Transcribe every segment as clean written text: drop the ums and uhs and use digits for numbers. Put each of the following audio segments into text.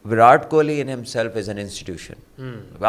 Virat Kohli in himself is an institution.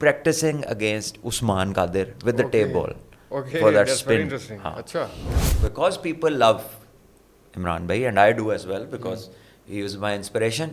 practicing against Usman Qadir with the tape ball for that that's spin. very interesting. Acha. Because people love Imran Bhai and I do as well because he was my inspiration.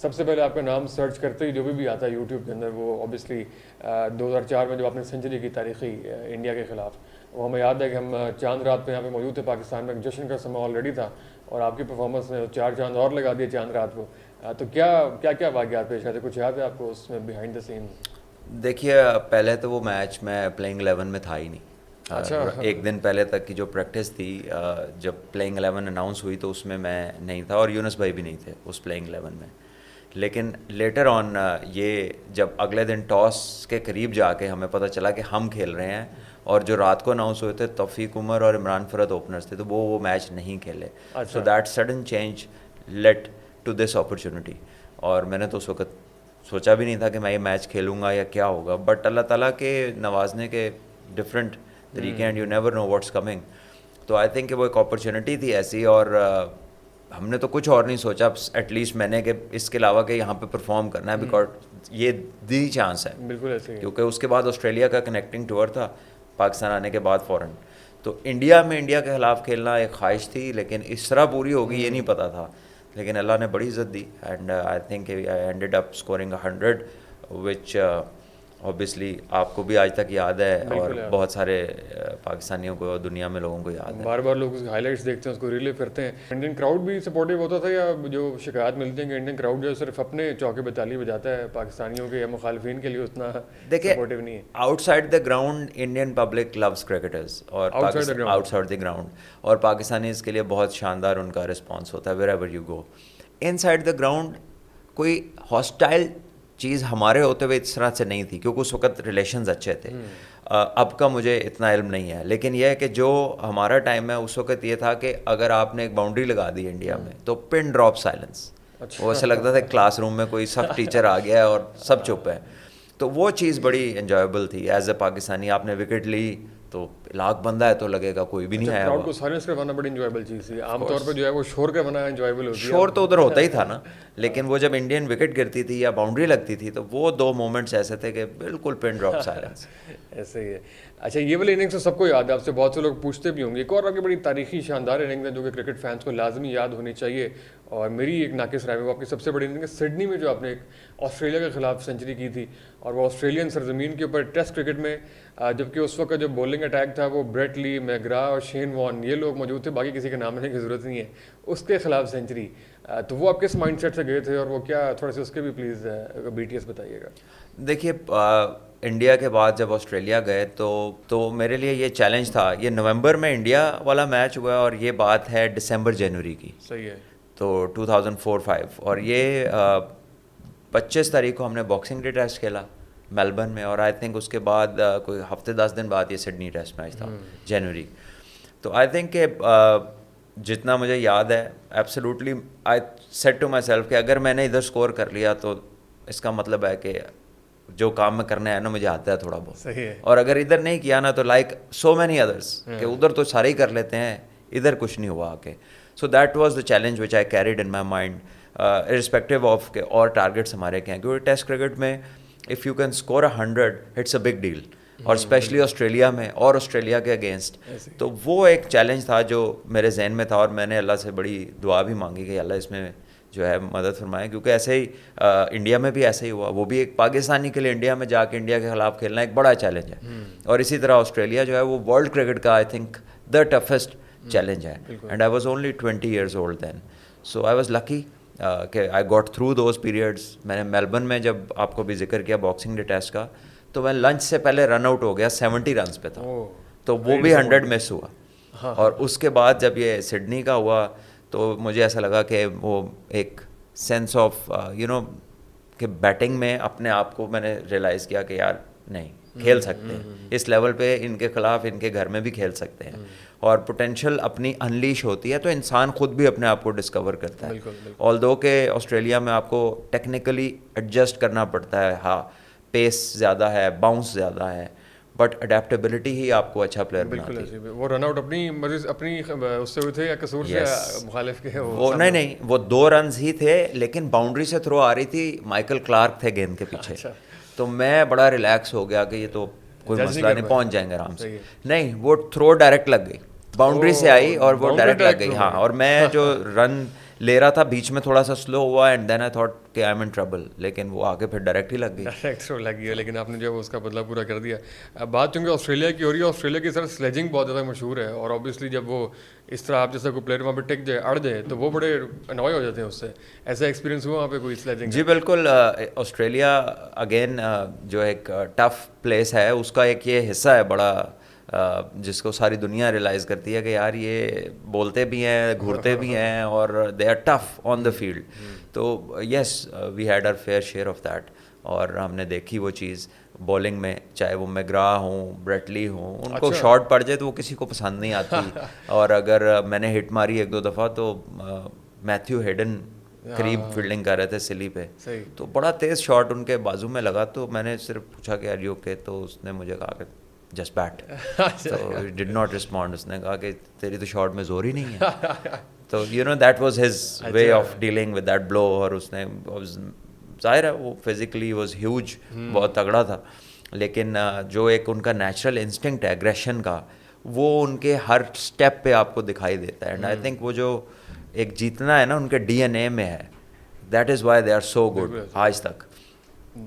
سب سے پہلے آپ کا نام search کرتے ہی جو بھی آتا ہے یوٹیوب کے اندر وہ اوبیسلی 2004 میں جو آپ نے سینچری کی تاریخی انڈیا کے خلاف، وہ ہمیں یاد ہے کہ ہم چاند رات پہ یہاں پہ موجود تھے، پاکستان میں ایک جشن کا سما آلریڈی تھا اور آپ کی پرفارمنس نے 4 چاند اور لگا دیے چاند رات کو. تو کیا واقعات پیش آتے، کچھ یاد ہے آپ کو اس میں بیہائنڈ دا سین؟ دیکھیے پہلے تو وہ میچ میں پلینگ 11 میں تھا ہی نہیں. ایک دن پہلے تک کی جو پریکٹس تھی، جب پلینگ 11 اناؤنس ہوئی تو اس میں نہیں تھا اور یونس بھائی بھی نہیں تھے اس پلینگ 11 میں. لیکن لیٹر آن یہ جب اگلے دن ٹاس کے قریب جا کے ہمیں پتہ چلا کہ ہم کھیل رہے ہیں، اور جو رات کو اناؤنس ہوئے تھے توفیق عمر اور عمران فرد اوپنرز تھے، تو وہ میچ نہیں کھیلے. So that sudden change led to this opportunity. اور میں نے تو اس وقت سوچا بھی نہیں تھا کہ میں یہ میچ کھیلوں گا یا کیا ہوگا، بٹ اللہ تعالیٰ کے نوازنے کے ڈفرینٹ طریقے، and you never know what's coming. تو آئی تھنک کہ وہ ایک اپرچونیٹی تھی ایسی، اور ہم نے تو کچھ اور نہیں سوچا ایٹ لیسٹ میں نے، کہ اس کے علاوہ کہ یہاں پہ پرفارم کرنا ہے، بیکاز یہ دی چانس ہے. بالکل ایسے ہی، کیونکہ اس کے بعد آسٹریلیا کا کنیکٹنگ ٹور تھا پاکستان آنے کے بعد فوراً. تو انڈیا کے خلاف کھیلنا ایک خواہش تھی، لیکن اس طرح پوری ہوگی یہ نہیں پتہ تھا. لیکن اللہ نے بڑی عزت دی، and I think I ended up scoring 100 which obviously آپ کو بھی آج تک یاد ہے، اور بہت سارے پاکستانیوں کو، دنیا میں لوگوں کو یاد ہے. بار بار لوگ اس ہائی لائٹس دیکھتے ہیں، اس کو ریلیو کرتے ہیں. انڈین کراؤڈ بھی سپورٹیو ہوتا تھا، یا جو شکایات ملتی ہیں کہ انڈین کراؤڈ جو صرف اپنے چوکے بتالی بجاتا ہے پاکستانیوں کے یا مخالفین کے لیے اتنا سپورٹیو نہیں ہے؟ Outside the ground Indian public loves cricketers, اور آؤٹ سائڈ دا گراؤنڈ، اور پاکستانیز کے لیے بہت شاندار ان کا رسپانس ہوتا ہے wherever you go. Inside the ground کوئی ہاسٹائل چیز ہمارے ہوتے ہوئے اس طرح سے نہیں تھی، کیونکہ اس وقت ریلیشنز اچھے تھے. اب کا مجھے اتنا علم نہیں ہے، لیکن یہ ہے کہ جو ہمارا ٹائم ہے اس وقت یہ تھا کہ اگر آپ نے ایک باؤنڈری لگا دی انڈیا میں تو پن ڈراپ سائلنس. وہ ایسا لگتا تھا کلاس روم میں کوئی سخت ٹیچر آ گیا ہے اور سب چپ ہے. تو وہ چیز بڑی انجوائبل تھی. ایز اے پاکستانی آپ نے وکٹ لی تو لاکھ بندہ ہے تو لگے گا کوئی بھی نہیں آیا. کراؤڈ کو سائلنس کروانا بڑی انجوائبل چیز تھی. عام طور پہ جو ہے وہ شور کروانا انجوائبل ہوتی ہے. شور تو ادھر ہوتا ہی تھا نا، لیکن وہ جب انڈین وکٹ گرتی تھی یا باؤنڈری لگتی تھی تو وہ 2 مومنٹس ایسے تھے کہ بالکل پن ڈراپ سائلنس. ایسے ہی ہے. اچھا، یہ والی اننگس تو سب کو یاد ہے، آپ سے بہت سے لوگ پوچھتے بھی ہوں گے. ایک اور آپ کی بڑی تاریخی شاندار اننگس ہے جو کہ کرکٹ فینس کو لازمی یاد ہونی چاہیے، اور میری ایک ناقص رائے میں وہ آپ کی سب سے بڑی اننگ ہے سڈنی میں، جو آپ نے ایک آسٹریلیا کے خلاف سینچری کی تھی، اور وہ آسٹریلین سرزمین کے اوپر ٹیسٹ کرکٹ میں، جبکہ اس وقت جو بولنگ اٹیک تھا وہ بریٹ لی، میگرا اور شین وان، یہ لوگ موجود تھے، باقی کسی کا نام لینے کی ضرورت نہیں ہے، اس کے خلاف سینچری. تو وہ آپ کس مائنڈ سیٹ سے گئے تھے، اور وہ کیا تھوڑا سا اس کے بھی پلیز بی ٹی ایس بتائیے گا. دیکھیے انڈیا کے بعد جب آسٹریلیا گئے تو میرے لیے یہ چیلنج تھا. یہ نومبر میں انڈیا والا میچ ہوا اور یہ بات ہے دسمبر جنوری کی. صحیح ہے. تو 2004-05، اور یہ 25 تاریخ کو ہم نے باکسنگ ڈے ٹیسٹ کھیلا میلبرن میں، اور آئی تھنک اس کے بعد کوئی ہفتے 10 دن بعد یہ سڈنی ٹیسٹ میچ تھا جنوری. تو آئی تھنک کہ جتنا مجھے یاد ہے absolutely I said to myself کہ اگر میں نے ادھر اسکور کر لیا تو اس کا مطلب ہے کہ جو کام میں کرنا ہے نا مجھے آتا ہے تھوڑا بہت. صحیح ہے. اور اگر ادھر نہیں کیا نا تو لائک سو مینی ادرس کہ ادھر تو سارے ہی کر لیتے ہیں، ادھر کچھ نہیں ہوا آ کے. So that was the challenge which I carried in my mind irrespective of کہ اور ٹارگیٹس ہمارے کیا ہیں. کیونکہ ٹیسٹ کرکٹ میں if you can score 100 it's a big deal, اور اسپیشلی آسٹریلیا میں اور آسٹریلیا کے اگینسٹ. تو وہ ایک چیلنج تھا جو میرے ذہن میں تھا، اور میں نے اللہ سے بڑی دعا بھی مانگی کہ اللہ اس میں جو ہے مدد فرمائے. کیونکہ ایسے ہی انڈیا میں بھی ایسے ہی ہوا. وہ بھی ایک پاکستانی کے لیے انڈیا میں جا کے انڈیا کے خلاف کھیلنا ایک بڑا چیلنج ہے، اور اسی طرح آسٹریلیا جو ہے وہ ورلڈ کرکٹ کا I think the toughest challenge ہے. And I was only 20 years old then. So I was lucky کہ I got through those periods. میں نے میلبرن میں جب آپ کو بھی ذکر کیا باکسنگ ڈے ٹیسٹ کا، تو میں لنچ سے پہلے رن آؤٹ ہو گیا، 70 رنس پہ تھا، تو وہ بھی 100 مس ہوا. اور اس کے بعد جب یہ سڈنی کا ہوا تو مجھے ایسا لگا کہ وہ ایک سینس آف کہ بیٹنگ میں اپنے آپ کو میں نے ریئلائز کیا کہ یار نہیں کھیل سکتے ہیں اس لیول پہ، ان کے خلاف ان کے گھر میں بھی کھیل سکتے ہیں، اور پوٹینشیل اپنی انلیش ہوتی ہے تو انسان خود بھی اپنے آپ کو ڈسکور کرتا ہے. آلدو کہ آسٹریلیا میں آپ کو ٹیکنیکلی ایڈجسٹ کرنا پڑتا ہے، ہاں پیس زیادہ ہے، باؤنس زیادہ ہے، بٹ اڈیپٹیبلٹی ہی آپ کو اچھا پلیئر بناتی ہے. وہ رن آؤٹ اپنی مرضی اپنی اس سے ہوئے تھے یا قصور سے مخالف کے؟ وہ نہیں وہ 2 رنز ہی تھے، لیکن باؤنڈری سے تھرو آ رہی تھی، مائیکل کلارک تھے گیند کے پیچھے. تو میں بڑا ریلیکس ہو گیا کہ یہ تو کوئی مسئلہ نہیں، پہنچ جائیں گے آرام سے. نہیں، وہ تھرو ڈائریکٹ لگ گئی، باؤنڈری سے آئی اور وہ ڈائریکٹ لگ گئی. ہاں، اور میں جو رن صحیح لے رہا تھا, بیچ میں تھوڑا سا سلو ہوا اینڈ دین آئی تھاٹ کہ آئی ایم ان ٹربل, لیکن وہ آگے پھر ڈائریکٹ ہی لگ گئی. ڈائریکٹ تھرو لگ گیا, لیکن آپ نے جو ہے اس کا بدلہ پورا کر دیا. بات چونکہ آسٹریلیا کی ہو رہی ہے, آسٹریلیا کی سر سلیجنگ بہت زیادہ مشہور ہے, اور اوبیسلی جب وہ اس طرح آپ جیسا کوئی پلیئر وہاں پہ ٹک جائے, اڑ جائے, تو وہ بڑے انوائے ہو جاتے ہیں اس سے. ایسا ایکسپیرینس ہوا وہاں پہ کوئی سلیجنگ؟ جی بالکل. آسٹریلیا اگین جو ایک ٹف پلیس ہے, اس کا ایک یہ حصہ ہے بڑا جس کو ساری دنیا ریلائز کرتی ہے کہ یار یہ بولتے بھی ہیں, گھورتے بھی ہیں, اور they are tough on the field. تو yes we had our fair share of that, اور ہم نے دیکھی وہ چیز بولنگ میں, چاہے وہ میگرا ہوں, بریٹلی ہوں, ان کو شاٹ پڑ جائے تو وہ کسی کو پسند نہیں آتی. اور اگر میں نے ہٹ ماری ایک دو دفعہ تو میتھیو ہیڈن قریب فیلڈنگ کر رہے تھے سلی پہ, تو بڑا تیز شاٹ ان کے بازو میں لگا, تو میں نے صرف پوچھا کہ آر یو اوکے, تو اس نے مجھے کہا کہ جسٹ بیٹ. تو ڈڈ ناٹ رسپونڈ. اس نے کہا کہ تیری تو شاٹ میں زور ہی نہیں ہے. تو you know that was his way of dealing with that blow. اور اس نے ظاہر ہے وہ فزیکلی واز ہیوج, بہت تگڑا تھا, لیکن جو ایک ان کا نیچرل انسٹنکٹ ہے ایگریشن کا, وہ ان کے ہر اسٹیپ پہ آپ کو دکھائی دیتا ہے. اینڈ آئی تھنک وہ جو ایک جیتنا ہے نا ان کے ڈی این اے میں ہے, that is why they are so good آج تک.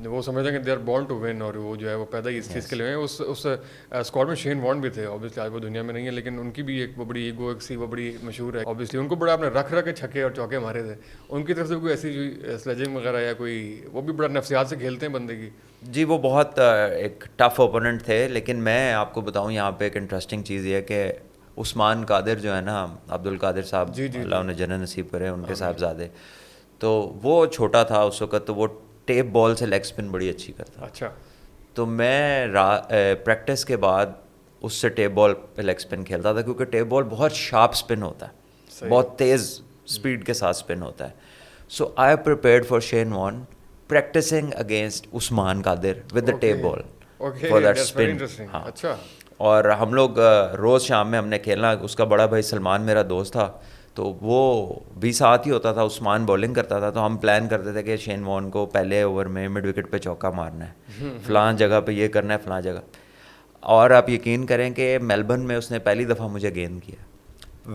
وہ سمجھتے ہیں کہ they are born to win, اور وہ جو ہے وہ پیدا ہی اس چیز کے لیے ہوئے. اس اسکواڈ میں شین وارن بھی تھے, اوبیسلی آج وہ دنیا میں نہیں ہے, لیکن ان کی بھی ایک وہ بڑی ایگو ایک سی وہ بڑی مشہور ہے. اوبیسلی ان کو بڑا آپ نے رکھ کے چھکے اور چوکے مارے تھے. ان کی طرف سے کوئی ایسی سلیجنگ وغیرہ یا کوئی, وہ بھی بڑا نفسیات سے کھیلتے ہیں بندے کی. جی وہ بہت ایک ٹف اوپوننٹ تھے, لیکن میں آپ کو بتاؤں یہاں پہ ایک انٹرسٹنگ چیز یہ ہے کہ عثمان قادر جو ہے نا, عبد القادر صاحب, اللہ انہیں جنت نصیب کرے, ان کے صاحبزادے, تو وہ چھوٹا تھا اس وقت, تو وہ ٹیپ بال سے لیگ اسپن بڑی اچھی کرتا. اچھا. تو میں پریکٹس کے بعد اس سے ٹیپ بال پہ لیگ اسپن کھیلتا تھا, کیونکہ ٹیپ بال بہت شارپ اسپن ہوتا ہے, بہت تیز اسپیڈ کے ساتھ اسپن ہوتا ہے. So I prepared for Shane Warne practising against Usman Qadir with the tape ball for that spin. ہاں, اور ہم لوگ روز شام میں ہم نے کھیلنا. اس کا بڑا بھائی سلمان میرا دوست تھا, تو وہ بھی ساتھ ہی ہوتا تھا. عثمان بولنگ کرتا تھا, تو ہم پلان کرتے تھے کہ شین وارن کو پہلے اوور میں مڈ وکٹ پہ چوکا مارنا ہے, فلاں جگہ پہ یہ کرنا ہے, فلاں جگہ. اور آپ یقین کریں کہ میلبرن میں اس نے پہلی دفعہ مجھے گیند کیا,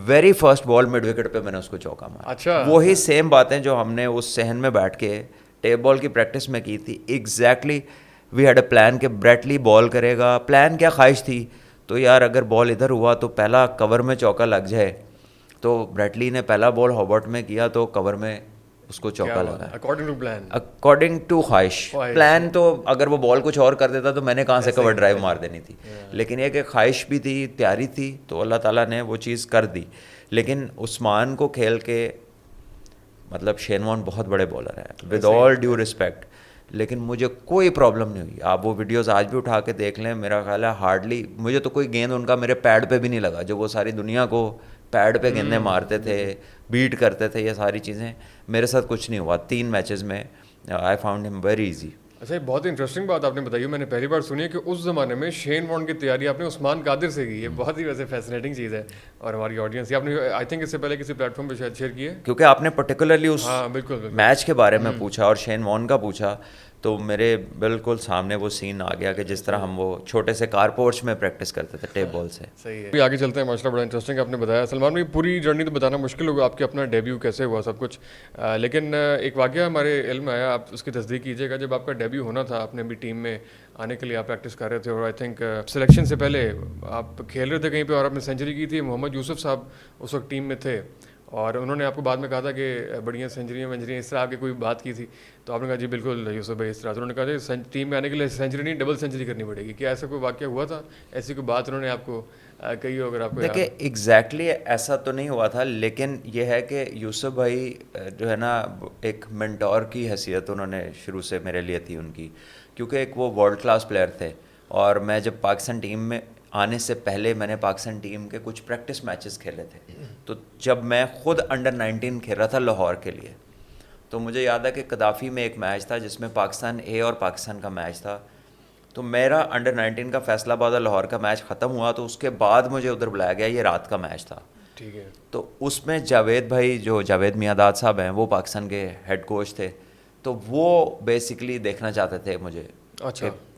ویری فرسٹ بال مڈ وکٹ پہ میں نے اس کو چوکا مارا. وہی سیم باتیں جو ہم نے اس صحن میں بیٹھ کے ٹیپ بال کی پریکٹس میں کی تھی, exactly we had a plan کہ بریٹلی بال کرے گا. پلان کیا, خواہش تھی تو یار اگر بال ادھر ہوا تو پہلا کور میں چوکا لگ جائے. تو بریٹلی نے پہلا بال ہابرٹ میں کیا تو کور میں اس کو چوکا لگا, اکارڈنگ ٹو خواہش. پلان تو اگر وہ بال کچھ اور کر دیتا تو میں نے کہاں سے کور ڈرائیو مار دینی تھی, لیکن یہ کہ خواہش بھی تھی, تیاری تھی, تو اللہ تعالیٰ نے وہ چیز کر دی. لیکن عثمان کو کھیل کے مطلب شین وارن بہت بڑے بولر ہیں ود آل ڈیو رسپیکٹ, لیکن مجھے کوئی پرابلم نہیں ہوئی. آپ وہ ویڈیوز آج بھی اٹھا کے دیکھ لیں, میرا خیال ہے ہارڈلی مجھے تو کوئی گیند ان کا میرے پیڈ پہ بھی نہیں لگا. جو وہ ساری دنیا کو پیڈ پہ گیندیں مارتے تھے, بیٹ کرتے تھے, یہ ساری چیزیں میرے ساتھ کچھ نہیں ہوا. 3 میچز میں آئی فاؤنڈ ہم ویری ایزی. اچھا, یہ بہت انٹرسٹنگ بات آپ نے بتائی, میں نے پہلی بار سنی ہے کہ اس زمانے میں شین وارن کی تیاری آپ نے عثمان قادر سے کی. یہ بہت ہی ویسے فیسنیٹنگ چیز ہے, اور ہماری آڈینس آپ نے آئی تھنک اس سے پہلے کسی پلیٹ فارم پہ شاید شیئر کی ہے, کیونکہ آپ نے پرٹیکولرلی اس بالکل میچ کے بارے میں پوچھا اور شین وارن کا پوچھا, تو میرے بالکل سامنے وہ سین آ گیا کہ جس طرح ہم وہ چھوٹے سے کار پورچ میں پریکٹس کرتے تھے ٹیپ بال سے. صحیح ہے. آگے چلتے ہیں, ماشاء اللہ بڑا انٹرسٹنگ آپ نے بتایا. سلمان بھائی پوری جرنی تو بتانا مشکل ہوگا, آپ کے اپنا ڈیبیو کیسے ہوا سب کچھ, لیکن ایک واقعہ ہمارے علم میں آیا, آپ اس کی تصدیق کیجیے گا. جب آپ کا ڈیبیو ہونا تھا, آپ نے بھی ٹیم میں آنے کے لیے آپ پریکٹس کر رہے تھے, اور آئی تھنک سلیکشن سے پہلے آپ کھیل رہے تھے کہیں پہ, اور آپ نے سینچری کی تھی. محمد یوسف صاحب اس وقت ٹیم میں تھے, اور انہوں نے آپ کو بعد میں کہا تھا کہ بڑھیا سینچریاں وینچریاں اس طرح آپ کی کوئی بات کی تھی, تو آپ نے کہا جی بالکل یوسف بھائی اس طرح. تو انہوں نے کہا جی ٹیم میں آنے کے لیے سینچری نہیں ڈبل سینچری کرنی پڑے گی. کیا ایسا کوئی واقعہ ہوا تھا, ایسی کوئی بات انہوں نے آپ کو کہی ہو اگر آپ کو؟ دیکھیں ایگزیکٹلی ایسا تو نہیں ہوا تھا, لیکن یہ ہے کہ یوسف بھائی جو ہے نا ایک مینٹور کی حیثیت انہوں نے شروع سے میرے لیے تھی ان کی, کیونکہ ایک وہ ورلڈ کلاس پلیئر تھے. اور میں جب پاکستان ٹیم میں آنے سے پہلے میں نے پاکستان ٹیم کے کچھ پریکٹس میچز کھیلے تھے. تو جب میں خود انڈر 19 کھیل رہا تھا لاہور کے لیے, تو مجھے یاد ہے کہ قذافی میں ایک میچ تھا جس میں پاکستان اے اور پاکستان کا میچ تھا. تو میرا انڈر 19 کا فیصلہ آباد اور لاہور کا میچ ختم ہوا, تو اس کے بعد مجھے ادھر بلایا گیا, یہ رات کا میچ تھا. ٹھیک ہے. تو اس میں جاوید بھائی, جو جاوید میاں صاحب ہیں, وہ پاکستان کے ہیڈ کوچ تھے. تو وہ بیسکلی دیکھنا چاہتے تھے مجھے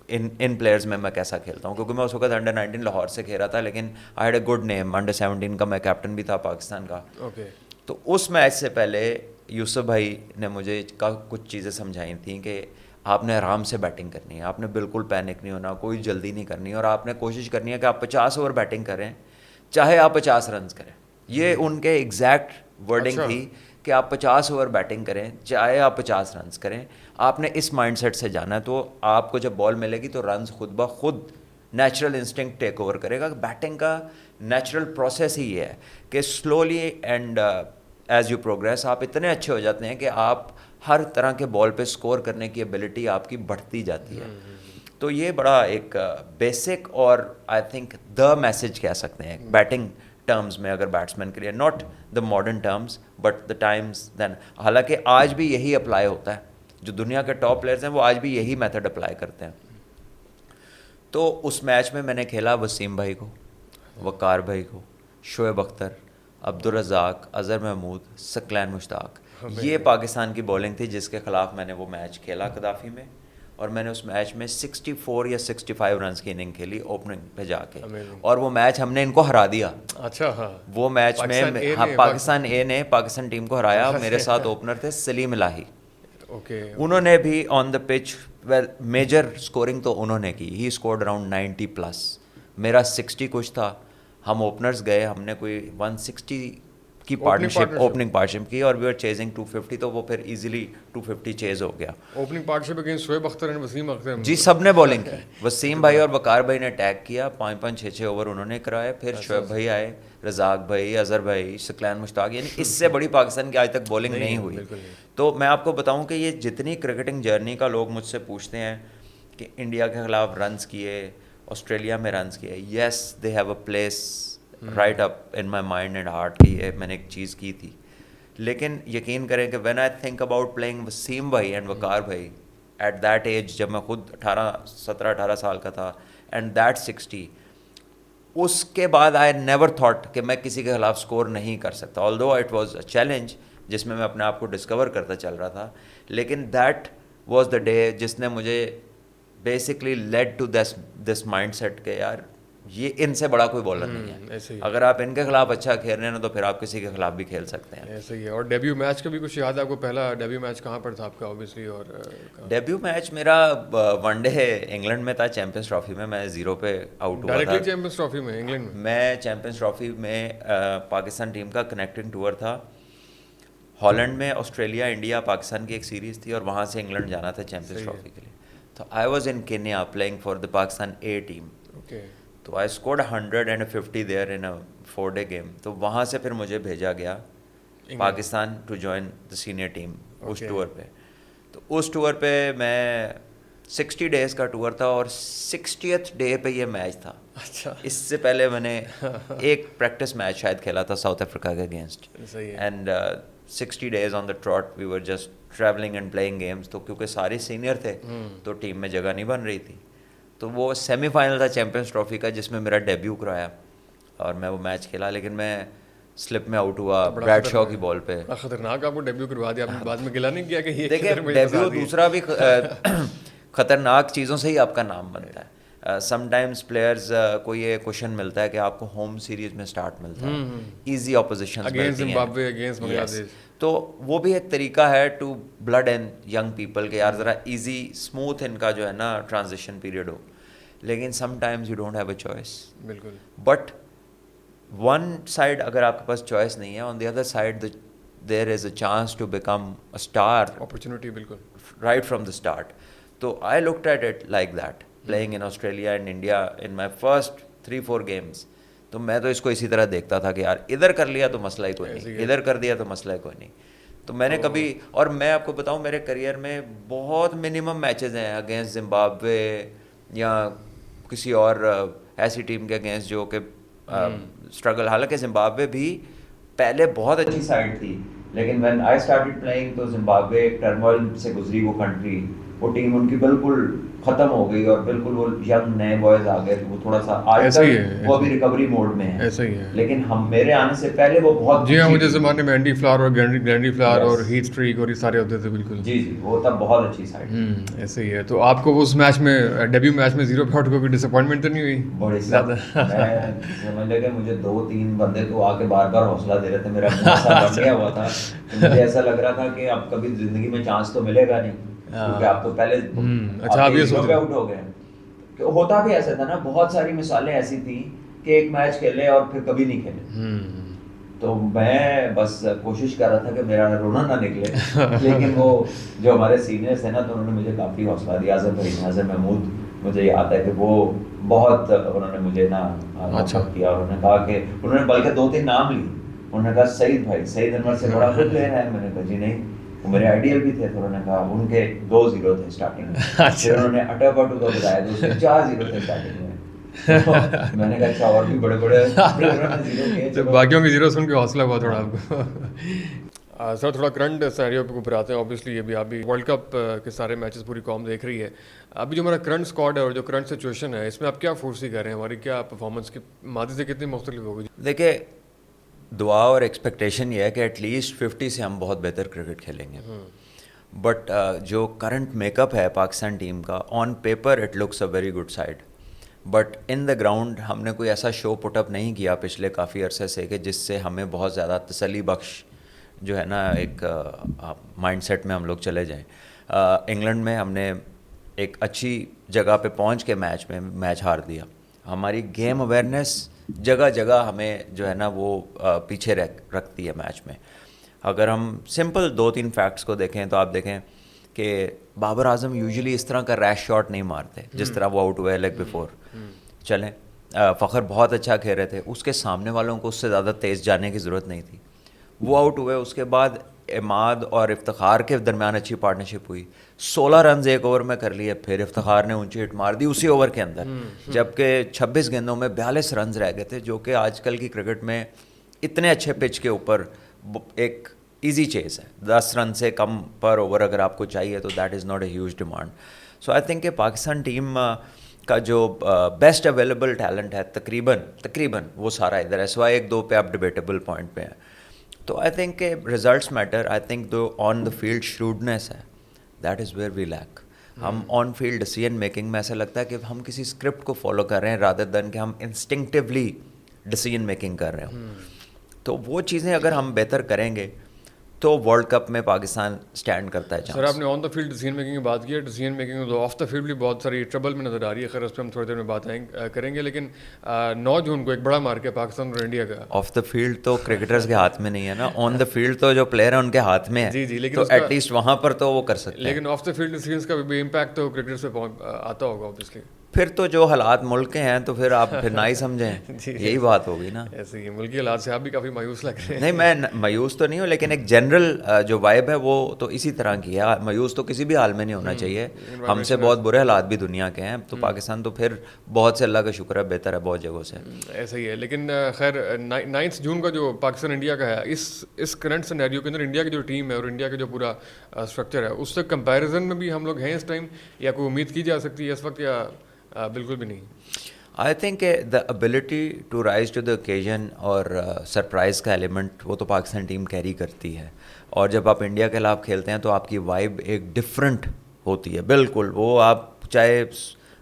ان پلیئرز میں کیسا کھیلتا ہوں, کیونکہ میں اس وقت انڈر 19 لاہور سے کھیل رہا تھا, لیکن I had a good name. Under 17 کا میں کیپٹن بھی تھا پاکستان کا. تو اس میچ سے پہلے یوسف بھائی نے مجھے کچھ چیزیں سمجھائی تھیں کہ آپ نے آرام سے بیٹنگ کرنی ہے, آپ نے بالکل پینک نہیں ہونا, کوئی جلدی نہیں کرنی, اور آپ نے کوشش کرنی ہے کہ آپ 50 اوور بیٹنگ کریں چاہے آپ 50 رنز کریں. یہ ان کے ایگزیکٹ ورڈنگ تھی کہ آپ 50 اوور بیٹنگ کریں چاہے آپ 50 رنز کریں. آپ نے اس مائنڈ سیٹ سے جانا ہے, تو آپ کو جب بال ملے گی تو رنز خود بخود نیچرل انسٹنکٹ ٹیک اوور کرے گا. بیٹنگ کا نیچرل پروسیس ہی یہ ہے کہ slowly and as you progress آپ اتنے اچھے ہو جاتے ہیں کہ آپ ہر طرح کے بال پہ اسکور کرنے کی ایبلٹی آپ کی بڑھتی جاتی ہے. تو یہ بڑا ایک بیسک اور آئی تھنک دا میسج کہہ سکتے ہیں بیٹنگ ٹرمز میں, اگر بیٹسمین کے لیے, not the modern terms but the times then. حالانکہ آج بھی یہی اپلائی ہوتا ہے, جو دنیا کے ٹاپ پلیئرز ہیں وہ آج بھی یہی میتھڈ اپلائی کرتے ہیں. تو اس میچ میں نے کھیلا وسیم بھائی کو, وقار بھائی کو, شعیب اختر, عبدالرزاق, اظہر محمود, ثقلین مشتاق. یہ پاکستان کی بولنگ تھی جس کے خلاف میں نے وہ میچ کھیلا قذافی میں, اور میں نے اس میچ میں 64 یا 65 رنز کی اننگ کھیلی اوپننگ پہ جا کے, اور وہ میچ ہم نے ان کو ہرا دیا. اچھا ہاں, وہ میچ میں پاکستان اے نے پاکستان ٹیم کو ہرایا. میرے ساتھ اوپنر تھے سلیم الہی, انہوں نے بھی آن دا پچ میجر اسکورنگ تو انہوں نے کی, ہی اسکورڈ اراؤنڈ 90+, میرا 60 کچھ تھا. ہم اوپنرز گئے, ہم نے کوئی 160 کی پارٹنرشپ اوپننگ پارٹنرشپ کی, اور وی آر چیزنگ 250, تو وہ پھر ایزیلی 250 چیز ہو گیا. Opening partnership against Shoaib Akhtar and Wasim Akhtar, جی سب نے بولنگ کی. وسیم بھائی اور وقار بھائی نے اٹیک کیا, 5 6 اوور انہوں نے کرائے. پھر شعیب بھائی آئے, رزاق بھائی, اظہر بھائی, ثقلین مشتاق, یعنی اس سے بڑی پاکستان کی آج تک بولنگ نہیں ہوئی. تو میں آپ کو بتاؤں کہ یہ جتنی کرکٹنگ جرنی کا لوگ مجھ سے پوچھتے ہیں کہ انڈیا کے خلاف رنز کیے, آسٹریلیا میں رنز کیے, yes they have a place right up in my mind and heart کہ یہ میں نے ایک چیز کی تھی. لیکن یقین کریں کہ when I think about playing Wasim بھائی اینڈ وقار بھائی ایٹ دیٹ ایج, جب میں خود 17-18 سال کا تھا, اینڈ دیٹ 60, اس کے بعد آئی نیور تھاٹ کہ میں کسی کے خلاف اسکور نہیں کر سکتا. آلدو اٹ واز اے چیلنج جس میں اپنے آپ کو ڈسکور کرتا چل رہا تھا, لیکن دیٹ واز دا ڈے جس نے مجھے basically led to this mindset کہ یار یہ ان سے بڑا کوئی بالر نہیں ہے. اگر آپ ان کے خلاف اچھا کھیل رہے ہیں نا تو پھر آپ کسی کے خلاف بھی کھیل سکتے ہیں. ایسے ہی ہے. اور ڈیبیو میچ کا بھی کچھ یاد ہے آپ کو؟ پہلا ڈیبیو میچ کہاں پر تھا آپ کا اوبیسلی؟ اور ڈیبیو میچ میرا ون ڈے انگلینڈ میں تھا, چیمپئنس ٹرافی میں. میں 0 پہ آؤٹ ہوا تھا. چیمپئنس ٹرافی میں انگلینڈ میں چیمپئنس ٹرافی میں پاکستان ٹیم کا کنیکٹنگ ٹور تھا. ہالینڈ میں آسٹریلیا انڈیا پاکستان کی ایک سیریز تھی, اور وہاں سے انگلینڈ جانا تھا چیمپئنس ٹرافی کے لیے. تو I was in Kenya playing for the Pakistan A team. تو I scored 150 there in 4 day game. تو وہاں سے پھر مجھے بھیجا گیا Pakistan to join the senior team اس ٹور پہ. تو اس ٹور پہ میں 60 ڈیز کا ٹور تھا, اور 60th ڈے پہ یہ میچ تھا. اچھا, اس سے پہلے میں نے ایک پریکٹس میچ شاید کھیلا تھا ساؤتھ افریقہ کے against, and 60 days on the trot we were just traveling and playing games. تو کیونکہ سارے سینئر تھے تو ٹیم میں جگہ نہیں بن رہی تھی. تو وہ سیمی فائنل تھا چیمپئنس ٹرافی کا جس میں میرا ڈیبیو کرایا, اور میں وہ میچ کھیلا, لیکن میں سلپ میں آؤٹ ہوا بریڈ شاء کی بال پہ. خطرناک آپ کو ڈیبیو کروا دیا آپ نے, بعد میں گلا نہیں کیا کہ یہ دیکھیں ڈیبیو دوسرا بھی خطرناک چیزوں سے ہی آپ کا نام بنتا ہے. سم ٹائمز پلیئرز کو یہ کوشچن ملتا ہے کہ آپ کو ہوم سیریز میں اسٹارٹ ملتا ہے, easy opposition against Zimbabwe, against Bangladesh. تو وہ بھی ایک طریقہ ہے to build and young people کہ یار ذرا ایزی اسموتھ ان کا جو ہے نا ٹرانزیشن پیریڈ ہو. لیکن sometimes you don't have a choice. بالکل. بٹ ون سائڈ اگر آپ کے پاس چوائس نہیں ہے, on the other side there is a chance to become a star, opportunity بالکل رائٹ فرام دا اسٹارٹ. تو I looked at it like that playing in Australia and India in my first 3-4 games. تو میں تو اس کو اسی طرح دیکھتا تھا کہ یار ادھر کر لیا تو مسئلہ ہی کوئی نہیں, ادھر کر دیا تو مسئلہ ہی کوئی نہیں. تو میں نے کبھی, اور میں آپ کو بتاؤں میرے کریئر میں بہت منیمم میچز ہیں اگینسٹ زمبابوے یا کسی اور ایسی ٹیم کے اگینسٹ جو کہ اسٹرگل. حالانکہ زمبابوے بھی پہلے بہت اچھی سائڈ تھی, لیکن وین آئی اسٹارٹیڈ پلئنگ تو زمبابوے ٹرموائل سے گزری وہ کنٹری, وہ ٹیم ان کی بالکل ختم ہو گئی اور بالکل وہ ینگ نئے بوائز آ گئے, وہ تھوڑا سا آج ایسا ہی تک ہے, وہ ابھی ریکوری موڈ میں ہے, ایسا ہی ہے. لیکن ہم میرے آنے سے پہلے وہ بہت جی ہاں, اچھی مجھے تھی. زمانے میں اینڈی فلاور اور گرینڈی فلاور Yes. اور ہیٹ اسٹریک اور یہ سارے ہوتے تھے بالکل. جی جی, وہ تب بہت اچھی سائڈ. ایسے ہی ہے. تو آپ کو اس میچ میں ڈیبیو میچ میں 0 پہ آؤٹ کو کوئی ڈس اپوائنٹمنٹ تو نہیں ہوئی؟ بڑی زیادہ میں سمجھ لے کہ مجھے 2-3 بندے تو آ کے بار بار حوصلہ دے رہے تھے, میرا منہ ایسا بن گیا ہوا تھا کہ مجھے ایسا لگ رہا تھا کہ اب کبھی زندگی میں چانس تو ملے گا نہیں, کیونکہ آپ تو پہلے اچھا آپ یہ سوچ آؤٹ ہو گئے. ہوتا بھی ایسا تھا نا, بہت ساری مثالیں ایسی تھیں کہ ایک میچ کھیلے اور پھر کبھی نہیں کھیلے. تو میں بس کوشش کر رہا تھا کہ میرا رونا نہ نکلے, لیکن وہ جو ہمارے سینئرس تھے نا, تو انہوں نے مجھے کافی حوصلہ دیا. اعظم بھائی, اعظم محمود, مجھے یاد ہے کہ وہ بہت انہوں نے مجھے نا کیا, اور انہوں نے کہا کہ انہوں نے بلکہ 2-3 نام لی. انہوں نے کہا سعید بھائی, سعید انور سے بڑا کوئی پلیئر ہے؟ میں نے کہا جی نہیں, وہ میرے آئیڈیل بھی تھے. تو انہوں نے کہا ان کے 2-0 تھے اسٹارٹنگ میں, پھر انہوں نے اٹا پٹو کا بتایا تو اس کے 4-0 تھے اسٹارٹنگ میں. میں نے کہا اچھا اور بھی بڑے بڑے باقیوں کی زیرو سن کے حوصلہ ہوا تھوڑا آپ کو. سر تھوڑا کرنٹ سینیریو پہ اوپر آتے ہیں. اوبیسلی یہ بھی آپ بھی ورلڈ کپ کے سارے میچز پوری قوم دیکھ رہی ہے. ابھی جو ہمارا کرنٹ اسکواڈ ہے اور جو کرنٹ سچویشن ہے, اس میں آپ کیا فورسی کر رہے ہیں؟ ہماری کیا پرفارمنس کی ماضی سے کتنی مختلف ہوگی؟ دیکھیں, دعا اور ایکسپیکٹیشن یہ ہے کہ ایٹ لیسٹ 50 سے ہم بہت بہتر کرکٹ کھیلیں گے. بٹ جو کرنٹ میک اپ ہے پاکستان ٹیم کا, on paper it looks a very good side, but in the ground ہم نے کوئی ایسا شو پٹ اپ نہیں کیا پچھلے کافی عرصے سے کہ جس سے ہمیں بہت زیادہ تسلی بخش جو ہے نا ایک مائنڈ سیٹ میں ہم لوگ چلے جائیں. انگلینڈ میں ہم نے ایک اچھی جگہ پہ پہنچ کے میچ ہار دیا. ہماری گیم اویئرنیس جگہ جگہ ہمیں جو ہے نا وہ پیچھے رکھتی ہے میچ میں. اگر ہم سمپل 2-3 فیکٹس کو دیکھیں تو آپ دیکھیں کہ بابر اعظم یوزلی اس طرح کا ریش شاٹ نہیں مارتے جس طرح وہ آؤٹ ہوئے لیگ بفور. چلیں, فخر بہت اچھا کھیل رہے تھے, اس کے سامنے والوں کو اس سے زیادہ تیز جانے کی ضرورت نہیں تھی. وہ آؤٹ ہوئے, اس کے بعد عماد اور افتخار کے درمیان اچھی پارٹنرشپ ہوئی, 16 رنز ایک اوور میں کر لیے. پھر افتخار نے اونچی ہٹ مار دی اسی اوور کے اندر, جبکہ 26 گیندوں میں 42 رنز رہ گئے تھے, جو کہ آج کل کی کرکٹ میں اتنے اچھے پچ کے اوپر ایک ایزی چیز ہے. 10 رن سے کم پر اوور اگر آپ کو چاہیے تو that is not a huge demand. So I think کہ پاکستان ٹیم کا جو بیسٹ اویلیبل ٹیلنٹ ہے تقریباً وہ سارا ادھر ہے, سوائے 1-2 پہ آپ ڈبیٹیبل پوائنٹ پہ ہیں. تو آئی تھنک کہ ریزلٹس میٹر. آئی تھنک جو آن دا فیلڈ شروڈنیس ہے that is where we lack. ہم آن فیلڈ ڈیسیژن میکنگ میں ایسا لگتا ہے کہ ہم کسی اسکرپٹ کو فالو کر رہے ہیں رادر دین کہ ہم انسٹنکٹیولی ڈیسیژن میکنگ کر رہے ہوں. تو وہ چیزیں اگر ہم بہتر کریں گے تو ورلڈ کپ میں پاکستان اسٹینڈ کرتا ہے. سر آپ نے آن دا فیلڈ ڈیسیژن میکنگ کی بات کی ہے, decision making of the field بھی بہت ساری ٹربل میں نظر آ رہی ہے. خیر اس پہ ہم تھوڑی دیر میں بات کریں گے, لیکن 9 جون کو ایک بڑا مارکا ہے پاکستان اور انڈیا کا. آف دا فیلڈ تو کرکٹرز کے ہاتھ میں نہیں ہے نا, آن دا فیلڈ تو جو پلیئر ہیں ان کے ہاتھ میں ہے. جی جی, لیکن تو ایٹ لیسٹ وہاں پر تو وہ کر سکتے ہیں. لیکن آف دا فیلڈ ڈیسیژنس کا بھی امپیکٹ تو کرکٹرز پہ آتا ہوگا اوبیسلی. پھر تو جو حالات ملک کے ہیں تو پھر آپ پھر نہ ہی سمجھیں, یہی بات ہوگی نا. ایسے ہی ملکی حالات سے آپ بھی کافی مایوس لگ رہے ہیں. نہیں, میں مایوس تو نہیں ہوں, لیکن ایک جنرل جو وائب ہے وہ تو اسی طرح کی ہے. مایوس تو کسی بھی حال میں نہیں ہونا چاہیے. ہم سے بہت برے حالات بھی دنیا کے ہیں, تو پاکستان تو پھر بہت سے اللہ کا شکر ہے بہتر ہے بہت جگہوں سے. ایسا ہی ہے, لیکن خیر 9 جون کا جو پاکستان انڈیا کا ہے, اس کرنٹ سینیریو کے اندر انڈیا کی جو ٹیم ہے اور انڈیا کا جو پورا اسٹرکچر ہے اس سے کمپیریزن میں بھی ہم لوگ ہیں اس ٹائم, یا کوئی امید کی جا سکتی ہے اس وقت, یا بالکل بھی نہیں؟ آئی تھنک کہ the ability to rise to the occasion اور سرپرائز کا ایلیمنٹ وہ تو پاکستان ٹیم کیری کرتی ہے. اور جب آپ انڈیا کے خلاف کھیلتے ہیں تو آپ کی وائب ایک ڈفرینٹ ہوتی ہے بالکل. وہ آپ چاہے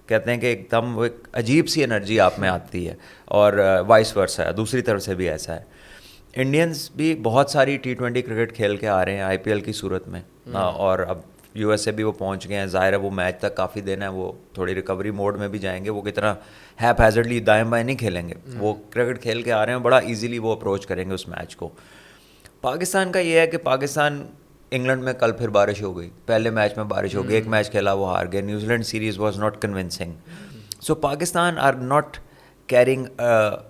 کہتے ہیں کہ ایک دم وہ ایک عجیب سی انرجی آپ میں آتی ہے, اور وائس ورسا ہے دوسری طرف سے بھی ایسا ہے. انڈینز بھی بہت ساری T20 کرکٹ کھیل کے آ رہے ہیں IPL کی صورت میں, اور اب USA بھی وہ پہنچ گئے ہیں. ظاہر ہے وہ میچ تک کافی دن ہے, وہ تھوڑی ریکوری موڈ میں بھی جائیں گے. وہ کتنا ہیپ ہیزرڈلی دائیں بائیں نہیں کھیلیں گے, وہ کرکٹ کھیل کے آ رہے ہیں, بڑا ایزیلی وہ اپروچ کریں گے اس میچ کو. پاکستان کا یہ ہے کہ پاکستان انگلینڈ میں کل پھر بارش ہو گئی, پہلے میچ میں بارش ہو گئی, ایک میچ کھیلا وہ ہار گئے. New Zealand series was not convincing. So Pakistan are not carrying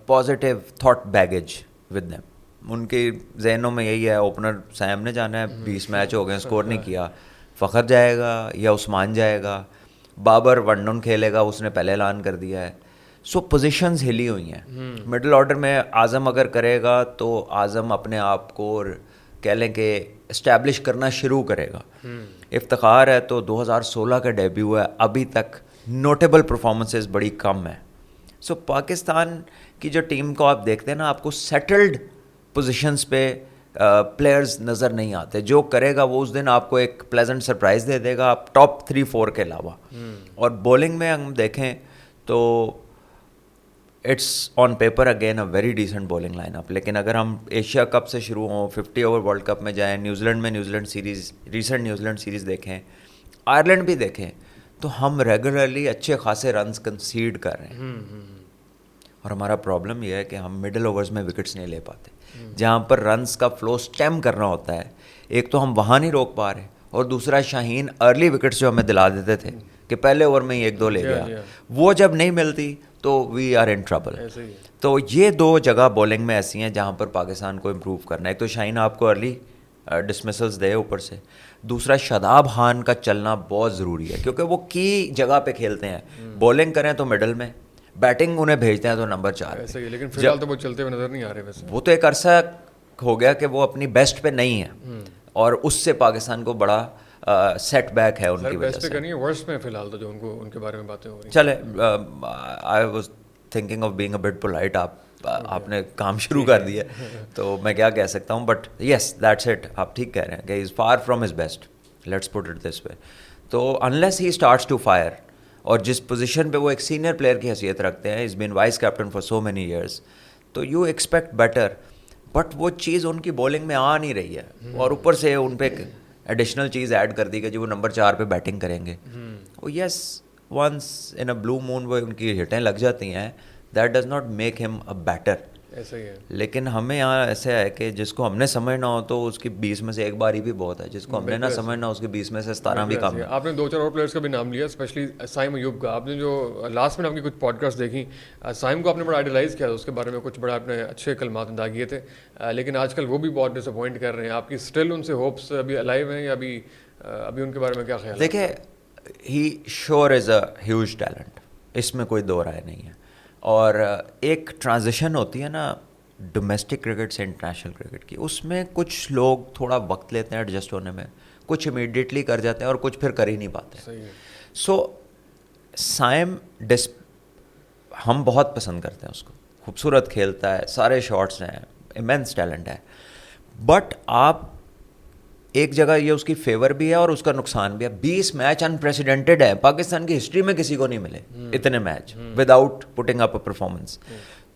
positive thought baggage with them. ان کے ذہنوں میں یہی ہے اوپنر سیم نے جانا ہے, 20 میچ ہو گئے اسکور نہیں کیا, فخر جائے گا یا عثمان جائے گا, بابر ون ڈاؤن کھیلے گا, اس نے پہلے اعلان کر دیا ہے. سو پوزیشنز ہلی ہوئی ہیں. مڈل آرڈر میں اعظم اگر کرے گا تو اعظم اپنے آپ کو کہہ لیں کہ اسٹیبلش کرنا شروع کرے گا. افتخار ہے تو 2016 کا ڈیبیو ہے, ابھی تک نوٹیبل پرفارمنسز بڑی کم ہیں. سو پاکستان کی جو ٹیم کو آپ دیکھتے ہیں نا, آپ کو سیٹلڈ پوزیشنز پہ پلیئرز نظر نہیں آتے. جو کرے گا وہ اس دن آپ کو ایک پلیزنٹ سرپرائز دے دے گا, آپ ٹاپ 3-4 کے علاوہ. اور بولنگ میں ہم دیکھیں تو it's on paper again a very decent bowling line up. لیکن اگر ہم ایشیا کپ سے شروع ہوں, 50 اوور ورلڈ کپ میں جائیں, New Zealand series, recent New Zealand series دیکھیں, آئرلینڈ بھی دیکھیں, تو ہم ریگولرلی اچھے خاصے رنز کنسیڈ کر رہے ہیں. اور ہمارا پرابلم یہ ہے کہ ہم مڈل اوورز میں وکٹس نہیں لے پاتے. جہاں پر رنز کا فلو سٹیم کرنا ہوتا ہے, ایک تو ہم وہاں نہیں روک پا رہے, اور دوسرا شاہین ارلی وکٹس جو ہمیں دلا دیتے تھے کہ پہلے اوور میں ہی 1-2 لے گیا, وہ جب نہیں ملتی تو وی آر ان ٹربل. تو یہ 2 جگہ بولنگ میں ایسی ہیں جہاں پر پاکستان کو امپروو کرنا ہے. ایک تو شاہین آپ کو ارلی ڈسمسلز دے اوپر سے, دوسرا شاداب خان کا چلنا بہت ضروری ہے کیونکہ وہ کی جگہ پہ کھیلتے ہیں. بولنگ کریں تو مڈل میں, بیٹنگ انہیں بھیجتے ہیں تو نمبر 4. لیکن فی الحال تو وہ چلتے ہوئے نظر نہیں آ رہے. ویسے وہ تو ایک عرصہ ہو گیا کہ وہ اپنی بیسٹ پہ نہیں ہے, اور اس سے پاکستان کو بڑا سیٹ بیک ہے ان کی وجہ سے. بیسٹ پہ نہیں, ورسٹ میں فی الحال تو جو ان کے بارے میں باتیں ہو رہی ہیں. چلے, I was thinking of being a but polite. آپ نے کام شروع کر دیا تو میں کیا کہہ سکتا ہوں, بٹ یس دیٹس اٹ. آپ ٹھیک کہہ رہے ہیں کہ he is far from his best, let's put it this way. تو unless he starts to fire, اور جس پوزیشن پہ وہ ایک سینئر پلیئر کی حیثیت رکھتے ہیں, has been vice captain for so many years, تو یو ایکسپیکٹ بیٹر. بٹ وہ چیز ان کی بولنگ میں آ نہیں رہی ہے, اور اوپر سے ان پہ ایک ایڈیشنل چیز ایڈ کر دی کہ جو وہ نمبر 4 پہ بیٹنگ کریں گے. یس, ونس ان اے بلو مون وہ ان کی ہٹیں لگ جاتی ہیں, دیٹ ڈز ناٹ میک ہم اے بیٹر. ایسا ہی ہے. لیکن ہمیں یہاں ایسا ہے کہ جس کو ہم نے سمجھنا ہو تو اس کی 20 میں سے ایک باری بھی بہت ہے, جس کو ہم نے نہ سمجھنا اس کی 20 میں سے 17 بھی کم ہے. آپ نے 2-4 اور پلیئرس کا بھی نام لیا, اسپیشلی سائم ایوب کا. آپ نے جو لاسٹ میں آپ کی کچھ پوڈ کاسٹ دیکھی, سائم کو آپ نے بڑا آئیڈیلائز کیا, اس کے بارے میں کچھ بڑا آپ نے اچھے کلمات ادا کیے تھے, لیکن آج کل وہ بھی بہت ڈس اپوائنٹ کر رہے ہیں. آپ کی اسٹل ان سے ہوپس ابھی الائیو ہیں, یا ابھی ان کے بارے میں کیا خیال ہے؟ دیکھیں, he sure is a huge talent, اس میں کوئی دو رائے نہیں ہے. اور ایک ٹرانزیشن ہوتی ہے نا ڈومیسٹک کرکٹ سے انٹرنیشنل کرکٹ کی, اس میں کچھ لوگ تھوڑا وقت لیتے ہیں ایڈجسٹ ہونے میں, کچھ امیڈیٹلی کر جاتے ہیں اور کچھ پھر کر ہی نہیں پاتے. سو سائم ہم بہت پسند کرتے ہیں اس کو, خوبصورت کھیلتا ہے, سارے شاٹس ہیں, ایمینس ٹیلنٹ ہے. بٹ آپ ایک جگہ یہ اس کی فیور بھی ہے اور اس کا نقصان بھی ہے. 20 میچ انپریسیڈنٹڈ ہے, پاکستان کی ہسٹری میں کسی کو نہیں ملے اتنے match without putting up a performance.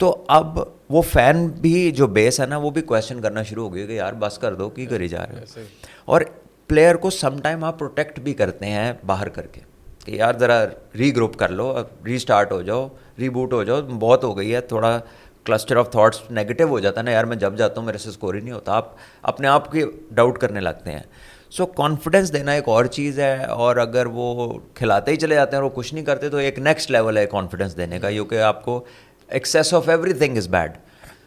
تو اب وہ فین بھی جو بیس ہے نا, وہ بھی کویشچن کرنا شروع ہو گئی کہ یار بس کر دو, کی کری جا رہے ہو. اور پلیئر کو سم ٹائم آپ پروٹیکٹ بھی کرتے ہیں باہر کر کے کہ یار ذرا ری گروپ کر لو, ری اسٹارٹ ہو جاؤ, ری بوٹ ہو جاؤ, بہت ہو گئی ہے. تھوڑا کلسٹر آف تھاٹس نیگیٹو ہو جاتا ہے نا, یار میں جب جاتا ہوں میرے سے اسکور ہی نہیں ہوتا, آپ اپنے آپ کی ڈاؤٹ کرنے لگتے ہیں. سو کانفیڈنس دینا ایک اور چیز ہے, اور اگر وہ کھلاتے ہی چلے جاتے ہیں اور وہ کچھ نہیں کرتے تو ایک نیکسٹ لیول ہے کانفیڈنس دینے کا, کیونکہ آپ کو access of every thing is bad.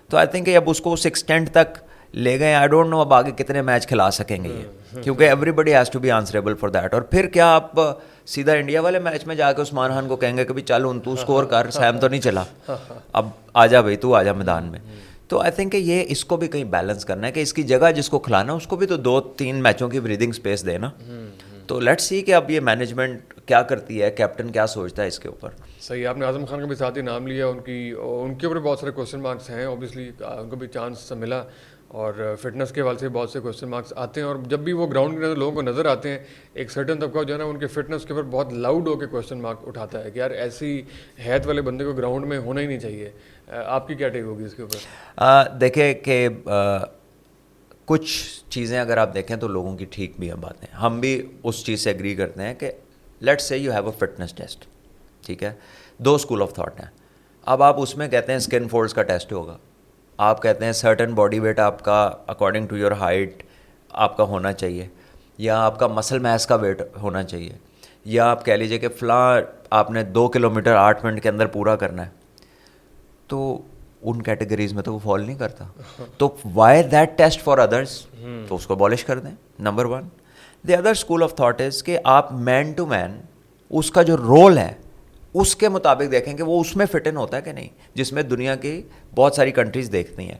تو آئی تھنک کہ اب اس کو اس ایکسٹینٹ تک لے گئے. آئی ڈونٹ نو اب آگے کتنے میچ کھلا سکیں گے یہ, کیونکہ everybody has to be answerable for that. اور پھر کیا آپ سیدھا انڈیا والے میچ میں جا کے عثمان خان کو کہیں گے کہ چل تو اسکور کر, سیم تو نہیں چلا, اب آ جا بھائی تو آ جا میدان میں. تو آئی تھنک کہ یہ اس کو بھی کہیں بیلنس کرنا ہے کہ اس کی جگہ جس کو کھلانا اس کو بھی تو 2-3 میچوں کی بریدنگ اسپیس دینا. تو لیٹس سی کہ اب یہ مینجمنٹ کیا کرتی ہے, کیپٹن کیا سوچتا ہے اس کے اوپر. صحیح, آپ نے اعظم خان کا بھی ساتھ ہی نام لیا. ان کے اوپر بہت سارے کوشچن مارکس ہیں, اوبیسلی ان کو بھی چانس ملا, اور فٹنس کے حوالے سے بہت سے کوشچن مارکس آتے ہیں. اور جب بھی وہ گراؤنڈ کے اندر لوگوں کو نظر آتے ہیں, ایک سرٹن طبقہ جو ہے نا ان کے فٹنس کے اوپر بہت لاؤڈ ہو کے کوشچن مارک اٹھاتا ہے کہ یار ایسی حیت والے بندے کو گراؤنڈ میں ہونا ہی نہیں چاہیے. آپ کی کیا ٹیک ہوگی اس کے اوپر؟ دیکھیں کہ کچھ چیزیں اگر آپ دیکھیں تو لوگوں کی ٹھیک بھی ہیں باتیں, ہم بھی اس چیز سے اگری کرتے ہیں کہ let's say you have a fitness test, ٹھیک ہے, 2 اسکول آف تھاٹ ہیں. اب آپ اس میں کہتے ہیں اسکن فولڈس کا ٹیسٹ ہوگا, آپ کہتے ہیں سرٹن باڈی ویٹ آپ کا اکارڈنگ ٹو یور ہائٹ آپ کا ہونا چاہیے, یا آپ کا مسل میس کا ویٹ ہونا چاہیے, یا آپ کہہ لیجیے کہ فلاں آپ نے 2 کلومیٹر 8 منٹ کے اندر پورا کرنا ہے. تو ان کیٹیگریز میں تو وہ فال نہیں کرتا, تو why that test for others, تو اس کو abolish کر دیں. Number 1. The other school of thought is کہ آپ مین ٹو مین اس کا جو رول ہے اس کے مطابق دیکھیں کہ وہ اس میں فٹ ان ہوتا ہے کہ نہیں, جس میں دنیا کی بہت ساری کنٹریز دیکھتی ہیں.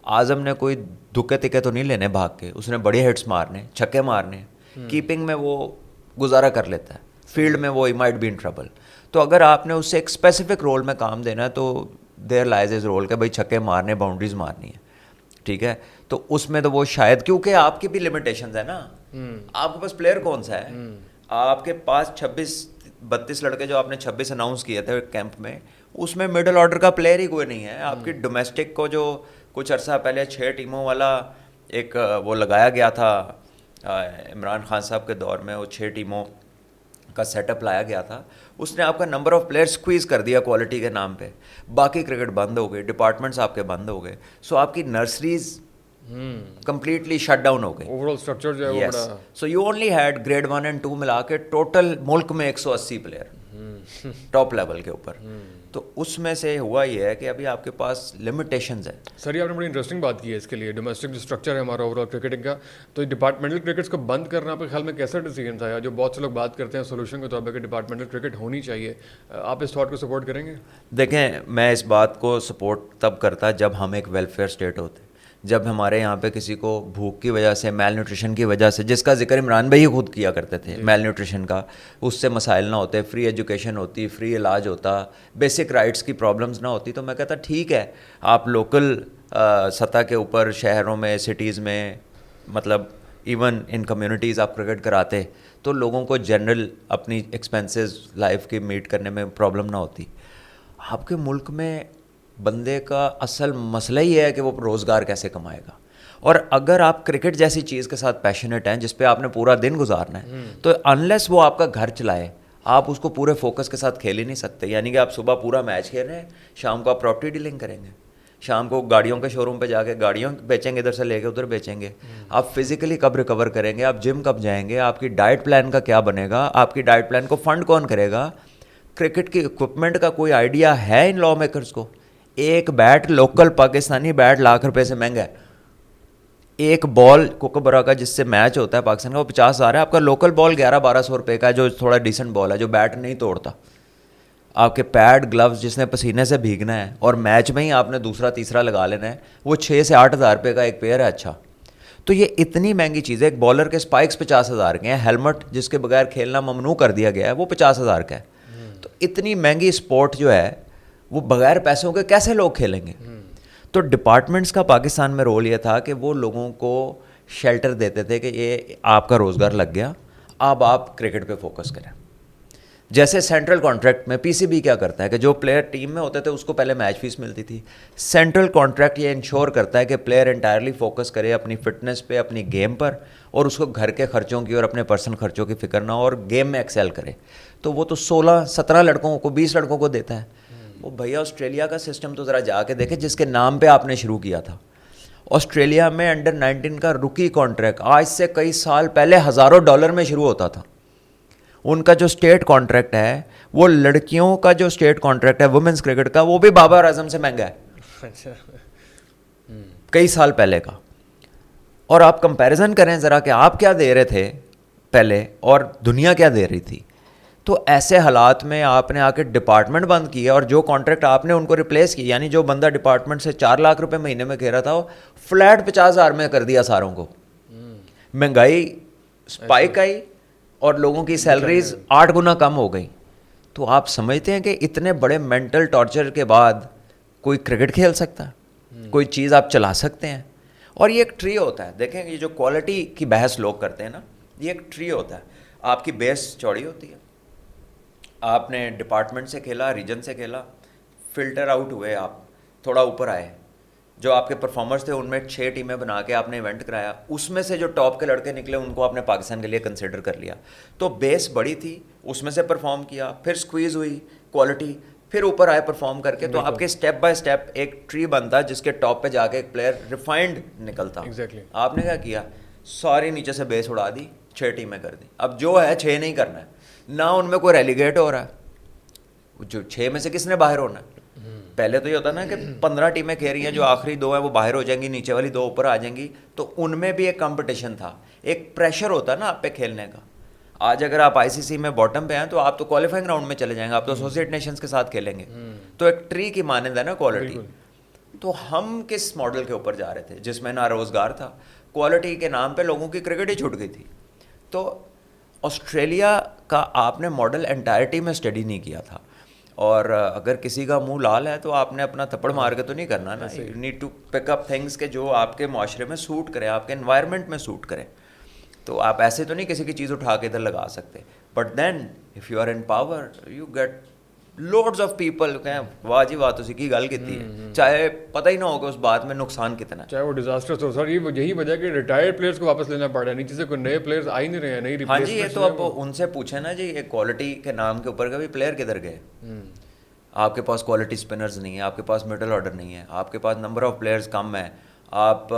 اعظم نے کوئی دکے تکے تو نہیں لینے بھاگ کے, اس نے بڑے ہٹس مارنے, چھکے مارنے, کیپنگ میں وہ گزارا کر لیتا ہے, فیلڈ میں وہ مائٹ بی ان ٹربل. تو اگر آپ نے اس سے ایک اسپیسیفک رول میں کام دینا ہے تو دیر لائز از رول کہ بھائی چھکے مارنے, باؤنڈریز مارنی ہے, ٹھیک ہے. تو اس میں تو وہ شاید, کیونکہ آپ کی بھی لمیٹیشنز ہیں نا, آپ کے پاس پلیئر کون سا ہے, آپ کے پاس 26-32 لڑکے جو آپ نے 26 اناؤنس کیے تھے کیمپ میں, اس میں مڈل آرڈر کا پلیئر ہی کوئی نہیں ہے. آپ کی ڈومیسٹک کو جو کچھ عرصہ پہلے 6 ٹیموں والا ایک وہ لگایا گیا تھا عمران خان صاحب کے دور میں, وہ 6 ٹیموں کا سیٹ اپ لایا گیا تھا, اس نے آپ کا نمبر آف پلیئر اسکویز کر دیا کوالٹی کے نام پہ. باقی کرکٹ بند ہو گئے, ڈپارٹمنٹس آپ کے بند ہو گئے, سو آپ کی نرسریز کمپلیٹلی شٹ ڈاؤن ہو گئی. اوور آل اسٹرکچر جو ہے وہ بڑا, so you only had grade 1 and 2 ملا کے ٹوٹل ملک میں 180 پلیئر ٹاپ لیول کے اوپر. تو اس میں سے ہوا یہ ہے کہ ابھی آپ کے پاس لمیٹیشنز ہیں. سر یہ آپ نے بڑی انٹرسٹنگ بات کی ہے اس کے لیے, ڈومیسٹک جو اسٹرکچر ہے ہمارا اوور آل کرکٹنگ کا, تو ڈپارٹمنٹل کرکٹس کو بند کرنا آپ کے خیال میں کیسا ڈیسیجن تھا, یا جو بہت سے لوگ بات کرتے ہیں سولوشن کے طور پہ کہ ڈپارٹمنٹل کرکٹ ہونی چاہیے, آپ اس تھاٹ کو سپورٹ کریں گے؟ دیکھیں, میں اس بات کو سپورٹ تب کرتا جب ہم ایک ویلفیئر اسٹیٹ ہوتے, جب ہمارے یہاں پہ کسی کو بھوک کی وجہ سے, میل نیوٹریشن کی وجہ سے, جس کا ذکر عمران بھائی خود کیا کرتے تھے, میل نیوٹریشن کا, اس سے مسائل نہ ہوتے, فری ایجوکیشن ہوتی, فری علاج ہوتا, بیسک رائٹس کی پرابلمز نہ ہوتی, تو میں کہتا ٹھیک ہے آپ لوکل سطح کے اوپر شہروں میں, سٹیز میں, مطلب ایون ان کمیونٹیز آپ کرکٹ کراتے تو لوگوں کو جنرل اپنی ایکسپینسز لائف کی میٹ کرنے میں پرابلم نہ ہوتی. آپ کے ملک میں بندے کا اصل مسئلہ ہی ہے کہ وہ روزگار کیسے کمائے گا. اور اگر آپ کرکٹ جیسی چیز کے ساتھ پیشنیٹ ہیں جس پہ آپ نے پورا دن گزارنا ہے, تو انلیس وہ آپ کا گھر چلائے آپ اس کو پورے فوکس کے ساتھ کھیل ہی نہیں سکتے. یعنی کہ آپ صبح پورا میچ کھیل رہے ہیں, شام کو آپ پراپرٹی ڈیلنگ کریں گے, شام کو گاڑیوں کے شو روم پہ جا کے گاڑیوں بیچیں گے, ادھر سے لے کے ادھر بیچیں گے. آپ فزیکلی کب ریکور کریں گے, آپ جم کب جائیں گے, آپ کی ڈائٹ پلان کا کیا بنے گا, آپ کی ڈائٹ پلان کو فنڈ کون کرے گا. کرکٹ کی اکوپمنٹ کا کوئی آئیڈیا ہے ان لا میکرز کو؟ ایک بیٹ لوکل پاکستانی بیٹ ₹1,00,000 سے مہنگا ہے. ایک بال کوکبرا کا جس سے میچ ہوتا ہے پاکستان کا وہ 50,000 ہے. آپ کا لوکل بال 1100-1200 روپے کا ہے جو تھوڑا ڈیسنٹ بال ہے, جو بیٹ نہیں توڑتا. آپ کے پیڈ گلوز جس نے پسینے سے بھیگنا ہے اور میچ میں ہی آپ نے دوسرا تیسرا لگا لینا ہے, وہ 6 سے 8 ہزار روپے کا ایک پیئر ہے. اچھا, تو یہ اتنی مہنگی چیز ہے. ایک بالر کے اسپائکس 50,000 کے ہیں, ہیلمٹ جس کے بغیر کھیلنا ممنوع کر دیا گیا ہے وہ 50,000 کا ہے. تو اتنی مہنگی اسپورٹ جو ہے وہ بغیر پیسوں کے کیسے لوگ کھیلیں گے؟ تو ڈپارٹمنٹس کا پاکستان میں رول یہ تھا کہ وہ لوگوں کو شیلٹر دیتے تھے کہ یہ آپ کا روزگار لگ گیا, اب آپ کرکٹ پہ فوکس کریں. جیسے سینٹرل کانٹریکٹ میں پی سی بی کیا کرتا ہے کہ جو پلیئر ٹیم میں ہوتے تھے اس کو پہلے میچ فیس ملتی تھی. سینٹرل کانٹریکٹ یہ انشور کرتا ہے کہ پلیئر انٹائرلی فوکس کرے اپنی فٹنس پہ, اپنی گیم پر, اور اس کو گھر کے خرچوں کی اور اپنے پرسنل خرچوں کی فکر نہ ہو, اور گیم میں ایکسیل کرے. تو وہ تو 16-17 لڑکوں کو, 20 لڑکوں کو دیتا ہے. وہ بھیا آسٹریلیا کا سسٹم تو ذرا جا کے دیکھیں جس کے نام پہ آپ نے شروع کیا تھا. آسٹریلیا میں انڈر-19 کا رکی کانٹریکٹ آج سے کئی سال پہلے ہزاروں ڈالر میں شروع ہوتا تھا. ان کا جو اسٹیٹ کانٹریکٹ ہے, وہ لڑکیوں کا جو اسٹیٹ کانٹریکٹ ہے وومنس کرکٹ کا, وہ بھی بابر اعظم سے مہنگا ہے کئی سال پہلے کا. اور آپ کمپیریزن کریں ذرا کہ آپ کیا دے رہے تھے پہلے اور دنیا کیا دے رہی تھی. تو ایسے حالات میں آپ نے آ کے ڈپارٹمنٹ بند کیا, اور جو کانٹریکٹ آپ نے ان کو ریپلیس کیا, یعنی جو بندہ ڈپارٹمنٹ سے 4 لاکھ روپے مہینے میں کہہ رہا تھا وہ فلیٹ 50,000 میں کر دیا ساروں کو. مہنگائی اسپائک آئی اور لوگوں کی سیلریز 8 گنا کم ہو گئی. تو آپ سمجھتے ہیں کہ اتنے بڑے مینٹل ٹارچر کے بعد کوئی کرکٹ کھیل سکتا ہے, کوئی چیز آپ چلا سکتے ہیں؟ اور یہ ایک ٹری ہوتا ہے. دیکھیں یہ جو کوالٹی کی بحث لوگ کرتے ہیں نا, یہ ایک ٹری ہوتا ہے. آپ کی بیس چوڑی ہوتی ہے, آپ نے ڈپارٹمنٹ سے کھیلا, ریجن سے کھیلا, فلٹر آؤٹ ہوئے, آپ تھوڑا اوپر آئے, جو آپ کے پرفارمرز تھے ان میں 6 ٹیمیں بنا کے آپ نے ایونٹ کرایا, اس میں سے جو ٹاپ کے لڑکے نکلے ان کو آپ نے پاکستان کے لیے کنسیڈر کر لیا. تو بیس بڑی تھی, اس میں سے پرفارم کیا, پھر سکویز ہوئی کوالٹی, پھر اوپر آئے پرفارم کر کے. تو آپ کے اسٹیپ بائی اسٹیپ ایک ٹری بنتا جس کے ٹاپ پہ جا کے ایک پلیئر ریفائنڈ نکلتا. آپ نے کیا کیا, ساری نیچے سے بیس اڑا دی, 6 ٹیمیں کر دی. اب جو ہے 6 نہیں کرنا ہے, نہ ان میں کوئی ریلیگیٹ ہو رہا ہے. جو 6 میں سے کس نے باہر ہونا ہے؟ پہلے تو یہ ہوتا نا کہ 15 ٹیمیں کھیل رہی ہیں, جو آخری 2 ہیں وہ باہر ہو جائیں گی, نیچے والی 2 اوپر آ جائیں گی. تو ان میں بھی ایک کمپٹیشن تھا, ایک پریشر ہوتا نا آپ پہ کھیلنے کا. آج اگر آپ آئی سی سی میں باٹم پہ ہیں تو آپ تو کوالیفائنگ راؤنڈ میں چلے جائیں گے, آپ تو ایسوسیٹ نیشنز کے ساتھ کھیلیں گے. تو ایک ٹری کی مانند ہے نا کوالٹی. تو ہم کس ماڈل کے اوپر جا رہے تھے جس میں نہ روزگار تھا, کوالٹی کے نام پہ لوگوں کی کرکٹ ہی چھوٹ گئی تھی. تو آسٹریلیا کا آپ نے ماڈل انٹائرٹی میں اسٹڈی نہیں کیا تھا, اور اگر کسی کا منہ لال ہے تو آپ نے اپنا تھپڑ مار کے تو نہیں کرنا نا. You need to pick up things کہ جو آپ کے معاشرے میں سوٹ کریں, آپ کے انوائرمنٹ میں سوٹ کریں. تو آپ ایسے تو نہیں کسی کی چیز اٹھا کے ادھر لگا سکتے. But then if you are in power you get loads of people کہیں واہ جی واہ تسی کی گل کیتی ہے, چاہے پتہ ہی نہ ہوگا اس بات میں نقصان کتنا ہے, چاہے وہ ڈیزاسٹرس ہو. سر یہی وجہ کہ ریٹائرڈ پلیئرس کو واپس لینا پڑ رہا ہے, نیچے سے کوئی نئے پلیئرز آ ہی نہیں رہے ہیں, نئی ہاں جی. یہ ریپلیسمنٹس. تو اب ان سے پوچھیں نا جی, ایک کوالٹی کے نام کے اوپر کبھی پلیئر کدھر گئے؟ آپ کے پاس کوالٹی اسپنرز نہیں ہے, آپ کے پاس مڈل آرڈر نہیں ہے, آپ کے پاس نمبر آف پلیئرز کم ہے, آپ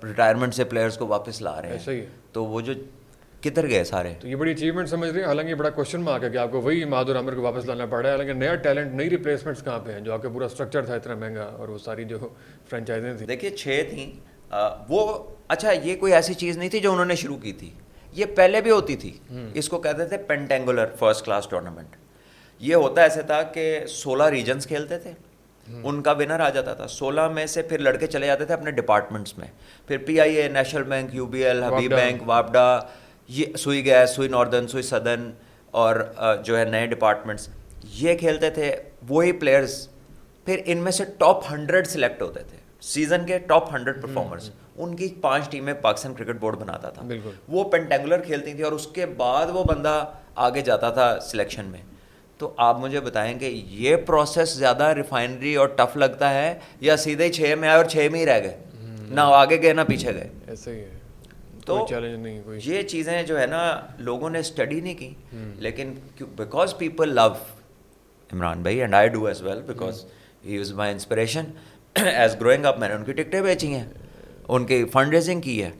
ریٹائرمنٹ سے پلیئرز کو واپس لا رہے ہیں, تو وہ جو کدھر گئے سارے. تو یہ بڑی اچیومنٹ سمجھ رہے ہیں. حالانکہ بڑا کوشچن مارک ہے کہ آپ کو وہی مہاد اور عامر کو واپس لانا پڑا ہے, حالانکہ نیا ٹیلنٹ, نئی ریپلیسمنٹس کہاں پہ ہیں جو آپ کا پورا اسٹرکچر تھا اتنا مہنگا, اور وہ ساری جو فرینچائزیں تھیں. دیکھیے 6 تھیں وہ. اچھا یہ کوئی ایسی چیز نہیں تھی جو انہوں نے شروع کی تھی, یہ پہلے بھی ہوتی تھی. اس کو کہتے تھے پینٹینگولر فرسٹ کلاس ٹورنامنٹ. یہ ہوتا ایسے تھا کہ 16 ریجنز کھیلتے تھے, ان کا ونر آ جاتا تھا. 16 میں سے پھر لڑکے چلے جاتے تھے اپنے ڈپارٹمنٹس میں, پھر P I A, national bank, U B L, Habib bank, وابڈا, یہ سوئی گیس, سوئی ناردرن, سوئی سدرن, اور جو ہے نئے ڈپارٹمنٹس, یہ کھیلتے تھے وہی پلیئرز. پھر ان میں سے ٹاپ 100 سلیکٹ ہوتے تھے, سیزن کے ٹاپ 100 پرفارمرز, ان کی 5 ٹیمیں پاکستان کرکٹ بورڈ بناتا تھا. وہ پینٹینگولر کھیلتی تھیں, اور اس کے بعد وہ بندہ آگے جاتا تھا سلیکشن میں. تو آپ مجھے بتائیں کہ یہ پروسیس زیادہ ریفائنری اور ٹف لگتا ہے, یا سیدھے ہی 6 میں آئے اور 6 میں ہی رہ گئے, نہ آگے گئے نہ پیچھے گئے؟ ایسا ہی ہے. تو یہ چیزیں جو ہے نا لوگوں نے اسٹڈی نہیں کی, لیکن بیکاز پیپل لو عمران بھائی, and I do as well, because he was my inspiration as growing up. میں نے ان کی ٹکٹیں بیچی ہیں, ان کی فنڈ ریزنگ کی ہے,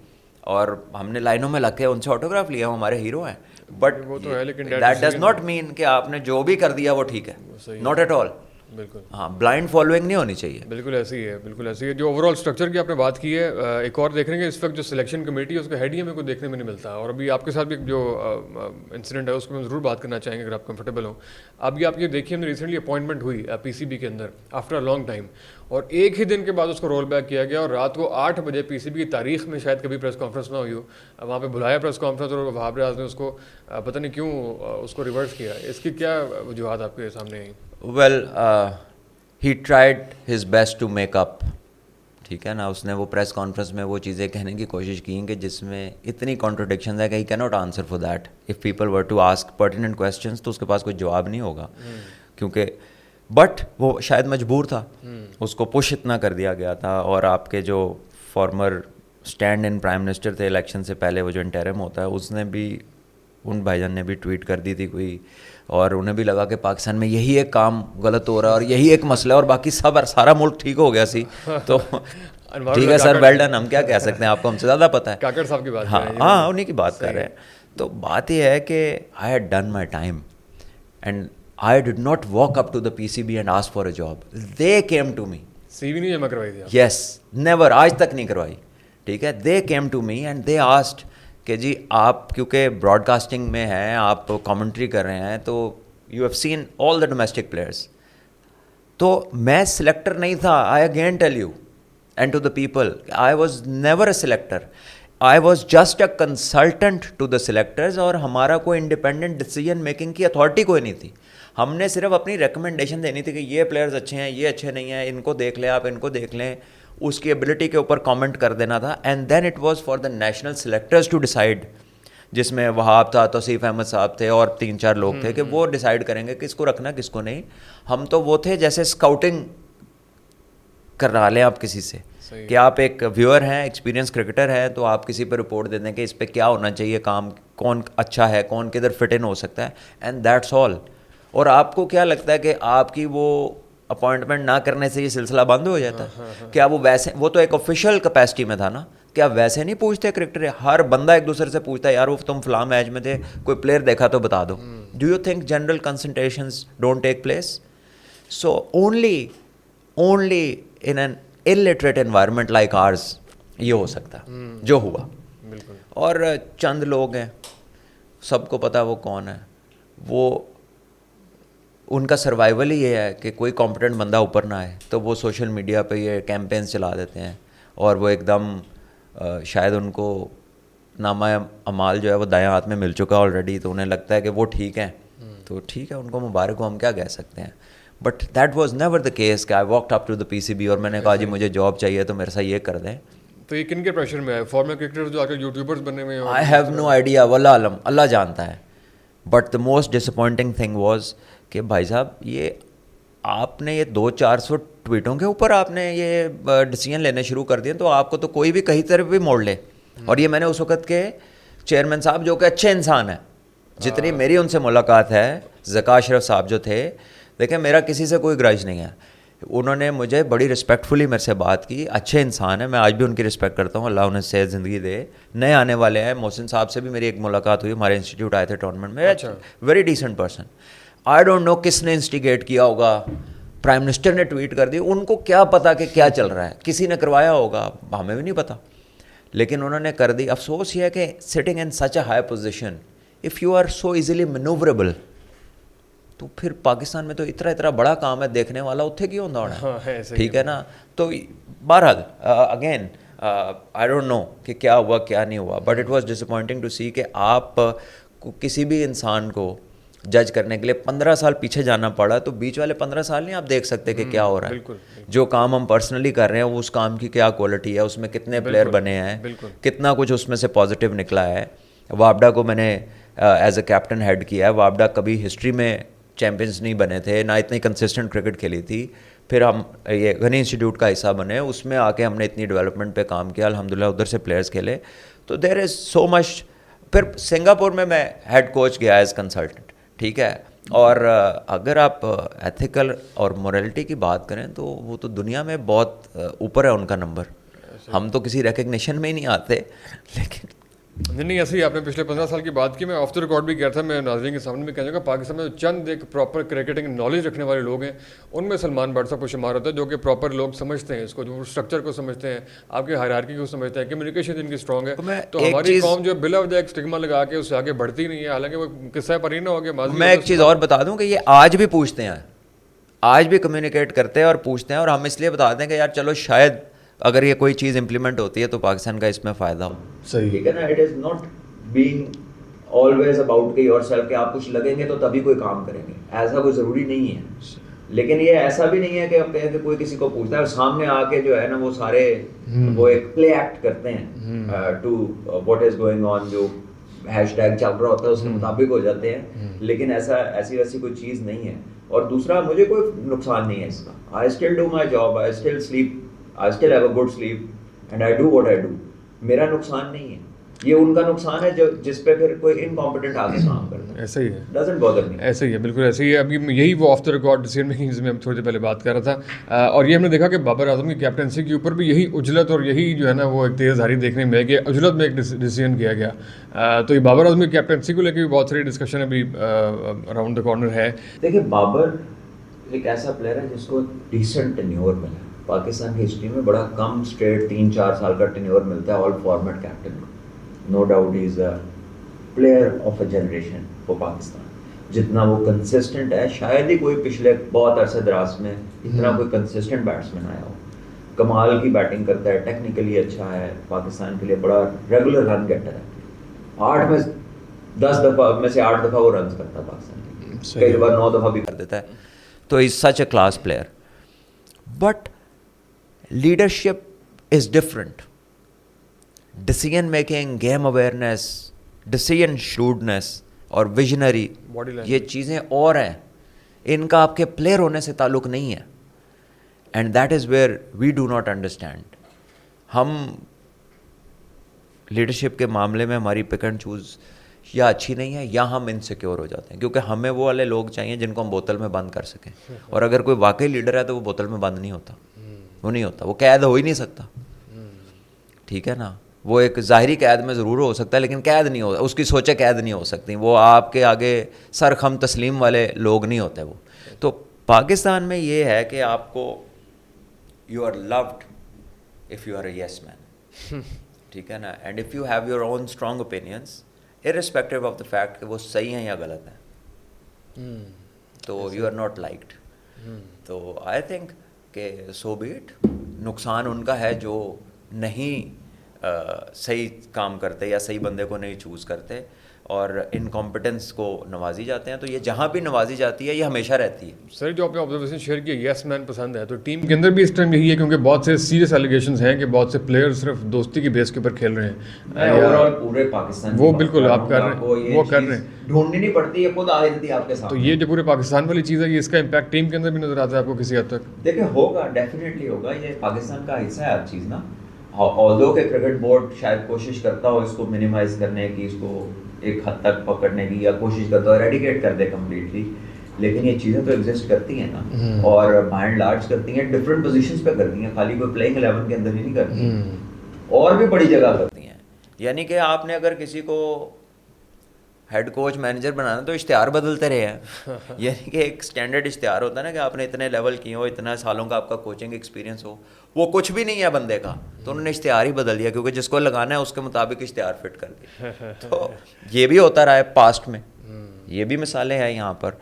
اور ہم نے لائنوں میں لگ کے ان سے آٹوگراف لیا, وہ ہمارے ہیرو ہیں. But that does not mean کہ آپ نے جو بھی کر دیا وہ ٹھیک ہے, ناٹ ایٹ آل. بالکل ہاں, بلائنڈ فالوئنگ نہیں ہونی چاہیے. بالکل ایسی ہے, بالکل ایسی ہے. جو اوور آل اسٹرکچر کی آپ نے بات کی ہے, ایک اور دیکھ رہے ہیں کہ اس وقت جو سلیکشن کمیٹی ہے اس کا ہیڈ ہی ہمیں کو دیکھنے میں نہیں ملتا. اور ابھی آپ کے ساتھ بھی جو انسیڈنٹ ہے اس کو ہم ضرور بات کرنا چاہیں گے اگر آپ کمفرٹیبل ہوں. اب یہ دیکھیے, ہم نے ریسنٹلی اپوائنٹمنٹ ہوئی پی سی بی کے اندر آفٹر اے لانگ ٹائم, اور ایک ہی دن کے بعد اس کو رول بیک کیا گیا, اور رات کو 8 بجے پی سی بی کی تاریخ میں شاید کبھی پریس کانفرنس نہ ہوئی ہو, وہاں پہ بلایا پریس کانفرنس, اور وہاب ریاض نے اس کو پتہ نہیں کیوں اس کو ریورس کیا. اس کی کیا وجوہات آپ کے سامنے آئیں؟ Well he tried his best to make up, ٹھیک ہے نا. اس نے وہ پریس کانفرنس میں وہ چیزیں کہنے کی کوشش کی کہ جس میں اتنی کانٹروڈکشنز ہے کہ ہی کی not answer for that. If people were to ask pertinent questions تو اس کے پاس کوئی جواب نہیں ہوگا, کیونکہ بٹ وہ شاید مجبور تھا, اس کو پش اتنا کر دیا گیا تھا. اور آپ کے جو former stand in prime minister تھے الیکشن سے پہلے, وہ جو انٹرم ہوتا ہے, اس نے بھی, ان بھائی جان نے بھی ٹویٹ کر دی تھی کوئی, اور انہیں بھی لگا کہ پاکستان میں یہی ایک کام غلط ہو رہا ہے اور یہی ایک مسئلہ ہے, اور باقی سارا ملک ٹھیک ہو گیا سی. تو ٹھیک ہے سر, ویل ڈن, ہم کیا کہہ سکتے ہیں, آپ کو ہم سے زیادہ پتہ ہے. کاکڑ صاحب کی بات, ہاں انہیں کی بات کر رہے ہیں. تو بات یہ ہے کہ I had done my time, and I did not walk up to the PCB and ask for a job. They came to me. CV نہیں جمع کروائی تھی؟ Yes, never, آج تک نہیں کروائی, ٹھیک ہے. They came to me and they asked کہ جی آپ کیونکہ براڈ کاسٹنگ میں ہیں, آپ کامنٹری کر رہے ہیں, تو you have seen all the domestic players. تو میں سلیکٹر نہیں تھا, I again tell you and to the people, I was never a selector. I was just a consultant to the selectors, اور ہمارا کوئی انڈیپینڈنٹ ڈیسیجن میکنگ کی authority کوئی نہیں تھی. ہم نے صرف اپنی ریکمنڈیشن دینی تھی کہ یہ پلیئرز اچھے ہیں, یہ اچھے نہیں ہیں, ان کو دیکھ لیں, آپ ان کو دیکھ لیں, اس کی ایبلٹی کے اوپر کامنٹ کر دینا تھا. And then it was for the national selectors to decide, جس میں وہاب تھا, توصیف احمد صاحب تھے, اور 3-4 لوگ تھے, کہ وہ ڈیسائڈ کریں گے کس کو رکھنا کس کو نہیں. ہم تو وہ تھے جیسے اسکاؤٹنگ کرا لیں آپ کسی سے, کہ آپ ایک ویور ہیں, ایکسپیرینس کرکٹر ہے, تو آپ کسی پہ رپورٹ دے دیں کہ اس پہ کیا ہونا چاہیے کام, کون اچھا ہے, کون کدھر فٹ ان ہو سکتا ہے, اینڈ دیٹس آل. اور آپ کو کیا لگتا ہے کہ آپ کی وہ اپوائنٹمنٹ نہ کرنے سے یہ سلسلہ بند ہو جاتا ہے؟ کیا وہ ویسے, وہ تو ایک آفیشیل کیپیسٹی میں تھا نا, کیا ویسے نہیں پوچھتے کرکٹر؟ ہر بندہ ایک دوسرے سے پوچھتا ہے, یار وہ تم فلاں میچ میں تھے, کوئی پلیئر دیکھا تو بتا دو. Do you think general consultations don't take place? So only in an illiterate environment like ours یہ ہو سکتا جو ہوا. اور چند لوگ ہیں, سب کو پتا وہ کون ہے, وہ ان کا سروائیول ہی یہ ہے کہ کوئی کمپٹنٹ بندہ اوپر نہ آئے, تو وہ سوشل میڈیا پہ یہ کیمپینس چلا دیتے ہیں, اور وہ ایک دم شاید ان کو نامہ اعمال جو ہے وہ دائیں ہاتھ میں مل چکا آلریڈی, تو انہیں لگتا ہے کہ وہ ٹھیک ہیں, تو ٹھیک ہے, ان کو مبارک ہو, ہم کیا کہہ سکتے ہیں. But that was never the case کہ I walked up to the P C B اور میں نے کہا جی مجھے جاب چاہیے تو میرے ساتھ یہ کر دیں. تو یہ کن کے پریشر میں ہے؟ فارمر کرکٹر جو آ کے یوٹیوبرز بنے ہوئے ہیں. آئی ہیو نو آئیڈیا, واللہ عالم, اللہ جانتا ہے. But the most disappointing thing was کہ بھائی صاحب یہ آپ نے یہ 200-400 ٹویٹوں کے اوپر آپ نے یہ ڈیسیجن لینے شروع کر دیے, تو آپ کو تو کوئی بھی کہیں طرف بھی موڑ لے. اور یہ میں نے اس وقت کے چیئرمین صاحب جو کہ اچھے انسان ہیں, جتنی میری ان سے ملاقات ہے, ذکا اشرف صاحب جو تھے, دیکھیں میرا کسی سے کوئی گرج نہیں ہے, انہوں نے مجھے بڑی رسپیکٹفلی میرے سے بات کی, اچھے انسان ہیں, میں آج بھی ان کی رسپیکٹ کرتا ہوں, اللہ انہیں صحت زندگی دے. نئے آنے والے ہیں, محسن صاحب سے بھی میری ایک ملاقات ہوئی, ہمارے انسٹیٹیوٹ آئے تھے ٹورنامنٹ میں, very decent person. I don't know کس نے انسٹیگیٹ کیا ہوگا, پرائم منسٹر نے ٹویٹ کر دی, ان کو کیا پتا کہ کیا چل رہا ہے, کسی نے کروایا ہوگا, ہمیں بھی نہیں پتا, لیکن انہوں نے کر دی. افسوس یہ ہے کہ sitting in such a high position, if you are so easily maneuverable, تو پھر پاکستان میں تو اتنا بڑا کام ہے, دیکھنے والا اتنے کی ہوتا ہونا, ٹھیک ہے نا. تو بہرحال اگین آئی ڈونٹ نو کہ کیا ہوا کیا نہیں ہوا, but it was disappointing to see کہ آپ کسی بھی انسان کو جج کرنے کے لیے 15 سال پیچھے جانا پڑا, تو بیچ والے 15 سال نہیں آپ دیکھ سکتے کہ کیا ہو رہا ہے. جو کام ہم پرسنلی کر رہے ہیں وہ اس کام کی کیا کوالٹی ہے, اس میں کتنے پلیئر بنے ہیں, کتنا کچھ اس میں سے پازیٹیو نکلا ہے. وابڈا کو میں نے ایز اے کیپٹن ہیڈ کیا ہے. وابڈا کبھی ہسٹری میں چیمپئنس نہیں بنے تھے, نہ اتنی کنسسٹنٹ کرکٹ کھیلی تھی. پھر ہم یہ غنی انسٹیٹیوٹ کا حصہ بنے, اس میں آ کے ہم نے اتنی ڈیولپمنٹ پہ کام کیا, الحمدللہ ادھر سے پلیئرس کھیلے. تو دیر از سو مچ. پھر سنگاپور میں ہیڈ کوچ گیا ایز کنسلٹنٹ, ٹھیک ہے. اور اگر آپ ایتھیکل اور مورالٹی کی بات کریں تو وہ تو دنیا میں بہت اوپر ہے ان کا نمبر, ہم تو کسی ریکگنیشن میں ہی نہیں آتے. لیکن نہیں ایسے ہی آپ نے پچھلے 15 سال کی بات کی, میں آف دا ریکارڈ بھی کیا تھا, میں ناظرین کے سامنے بھی کہہ چاہوں گا پاکستان میں چند ایک پراپر کرکٹنگ نالج رکھنے والے لوگ ہیں, ان میں سلمان بٹ صاحب کو شمار ہوتا ہے, جو کہ پراپر لوگ سمجھتے ہیں اس کو, جو اسٹرکچر کو سمجھتے ہیں, آپ کے ہائرارکی کو سمجھتے ہیں, کمیونیکیشن جن کی اسٹرانگ ہے. تو ہماری قوم جو بلا وجہ ایک اسٹگما لگا کے اس سے آگے بڑھتی نہیں ہے, حالانکہ وہ قصہ پر ہی نہ ہو گیا. میں ایک چیز اور بتا دوں کہ یہ آج بھی پوچھتے ہیں, آج بھی کمیونیکیٹ کرتے ہیں اور پوچھتے ہیں, اور ہم اس لیے بتا دیں کہ یار چلو شاید اگر یہ کوئی چیز امپلیمنٹ ہوتی ہے تو پاکستان کا اس میں فائدہ ہو. صحیح, ٹھیک ہے نا. It is not being always about کہ یور سیلف کہ آپ کچھ لگیں گے تو تبھی کوئی کام کریں گے, ایسا کوئی ضروری نہیں ہے. لیکن یہ ایسا بھی نہیں ہے کہ ہم کہیں کہ کوئی کسی کو پوچھتا ہے اور سامنے آ کے جو ہے نا وہ سارے وہ ایک پلے ایکٹ کرتے ہیں to what is going on, جو ہیش ٹیگ چل رہا ہوتا ہے اس کے مطابق ہو جاتے ہیں. لیکن ایسی ویسی کوئی چیز نہیں ہے. اور دوسرا مجھے کوئی نقصان نہیں ہے اس کا. I still do my job, I still slip, I still have a good sleep and I do what I do. میرا نقصان نہیں ہے, یہ ان کا نقصان ہے جو جس پہ پھر کوئی انکمپیٹنٹ آگے کام کرتا ہے. ایسا ہی ہے, ڈزنٹ بادر می. ایسا ہی ہے, بالکل ایسا ہی ہے. ابھی یہی وہ of the record decision making جس میں ہم تھوڑی دیر پہلے بات کر رہا تھا, اور یہ ہم نے دیکھا کہ بابر اعظم کی کیپٹنسی کے اوپر بھی یہی اجلت اور یہی جو ہے نا وہ ایک تیز دھاری دیکھنے میں ہے کہ اجلت میں ایک ڈیسیژن کیا گیا. تو یہ بابر اعظم کی کیپٹنسی کو لے کے بھی بہت ساری ڈسکشن ابھی اراؤنڈ دا کارنر ہے. دیکھیے بابر ایک ایسا پلیئر ہے جس کو ڈیسنٹ ٹینیور ملا. پاکستان کی ہسٹری میں بڑا کم اسٹریٹ 3-4 سال کا ٹینیور ملتا ہے آل فارمیٹ کیپٹن کو. No doubt he is a player of a generation for Pakistan. جتنا وہ کنسسٹنٹ ہے شاید ہی کوئی پچھلے بہت عرصے دراز میں اتنا کوئی کنسسٹنٹ بیٹسمین آیا ہو. کمال کی بیٹنگ کرتا ہے, ٹیکنیکلی اچھا ہے, پاکستان کے لیے بڑا ریگولر رن گیٹر ہے. 8 میں 10 دفعہ میں سے 8 دفعہ وہ رنز کرتا ہے پاکستان کے لیے, کئی بار 9 دفعہ بھی کر دیتا ہے. تو is such a class player. But leadership is different. Decision making, game awareness, decision shrewdness اور ویژنری, یہ چیزیں اور ہیں, ان کا آپ کے پلیئر ہونے سے تعلق نہیں ہے. And that is where we do not understand. ہم لیڈرشپ کے معاملے میں ہماری پک اینڈ چوز یا اچھی نہیں ہے یا ہم انسیکیور ہو جاتے ہیں, کیونکہ ہمیں وہ والے لوگ چاہیے جن کو ہم بوتل میں بند کر سکیں. اور اگر کوئی واقعی لیڈر ہے تو وہ بوتل میں بند نہیں ہوتا, وہ نہیں ہوتا, وہ قید ہو ہی نہیں سکتا. ٹھیک ہے نا. وہ ایک ظاہری قید میں ضرور ہو سکتا ہے لیکن قید نہیں ہو, اس کی سوچیں قید نہیں ہو سکتی. وہ آپ کے آگے سر خم تسلیم والے لوگ نہیں ہوتے وہ. تو پاکستان میں یہ ہے کہ آپ کو you are load of you are a yes man. ٹھیک ہے نا. And if you have your own strong opinions irrespective of the fact کہ وہ صحیح ہیں یا غلط ہیں. تو یو آر ناٹ لائکڈ. تو آئی تھنک کہ سو بی اٹ. نقصان ان کا ہے جو نہیں صحیح کام کرتے یا صحیح بندے کو نہیں چوز کرتے اور انکمپٹنس کو نوازی جاتے ہیں. تو یہ جہاں بھی نوازی جاتی ہے یہ ہمیشہ رہتی ہے. سر جو آپ نے آبزرویشن شیئر کی یس مین پسند ہے، تو ٹیم کے اندر بھی اس ٹائم یہی ہے کیونکہ بہت سے سیریس ایلیگیشنز ہیں کہ بہت سے پلیئر صرف دوستی کی بیس کے اوپر کھیل رہے ہیں. پورے پاکستان وہ بالکل آپ کر رہے ہیں، وہ کر رہے ہیں، ڈھونڈنی نہیں پڑتی، یہ خود آ جاتی ہے آپ کے ساتھ. تو یہ جو پورے پاکستان والی چیز ہے یہ اس کا امپیکٹ ٹیم کے اندر بھی نظر آتا ہے آپ کو کسی حد تک؟ دیکھیں ہوگا، ڈیفینیٹلی ہوگا. یہ پاکستان کا حصہ ہے ہر چیز نا. آلدو کہ کرکٹ بورڈ شاید کوشش کرتا ہو اس کو منیمائز کرنے کی، اس کو ایک حد تک پکڑنے کی، یا کوشش کرتا ہو ایریڈیکیٹ کر دے کمپلیٹلی، لیکن یہ چیزیں تو ایگزسٹ کرتی ہیں نا، اور بائی اینڈ لارج کرتی ہیں، ڈفرینٹ پوزیشنز پہ کرتی ہیں، خالی کوئی پلینگ 11 کے اندر ہی نہیں کرتی، اور بھی بڑی جگہ کرتی ہیں. یعنی کہ آپ نے اگر کسی کو ہیڈ کوچ مینیجر بنانا تو اشتہار بدلتے رہے ہیں. یعنی کہ ایک اسٹینڈرڈ اشتہار ہوتا ہے نا کہ آپ نے اتنے لیول کیے ہو، اتنا سالوں کا آپ کا کوچنگ ایکسپیرینس ہو، وہ کچھ بھی نہیں ہے بندے کا، تو انہوں نے اشتہار ہی بدل دیا کیونکہ جس کو لگانا ہے اس کے مطابق اشتہار فٹ کر دیا. تو یہ بھی ہوتا رہا ہے پاسٹ میں، یہ بھی مثالیں ہیں یہاں پر.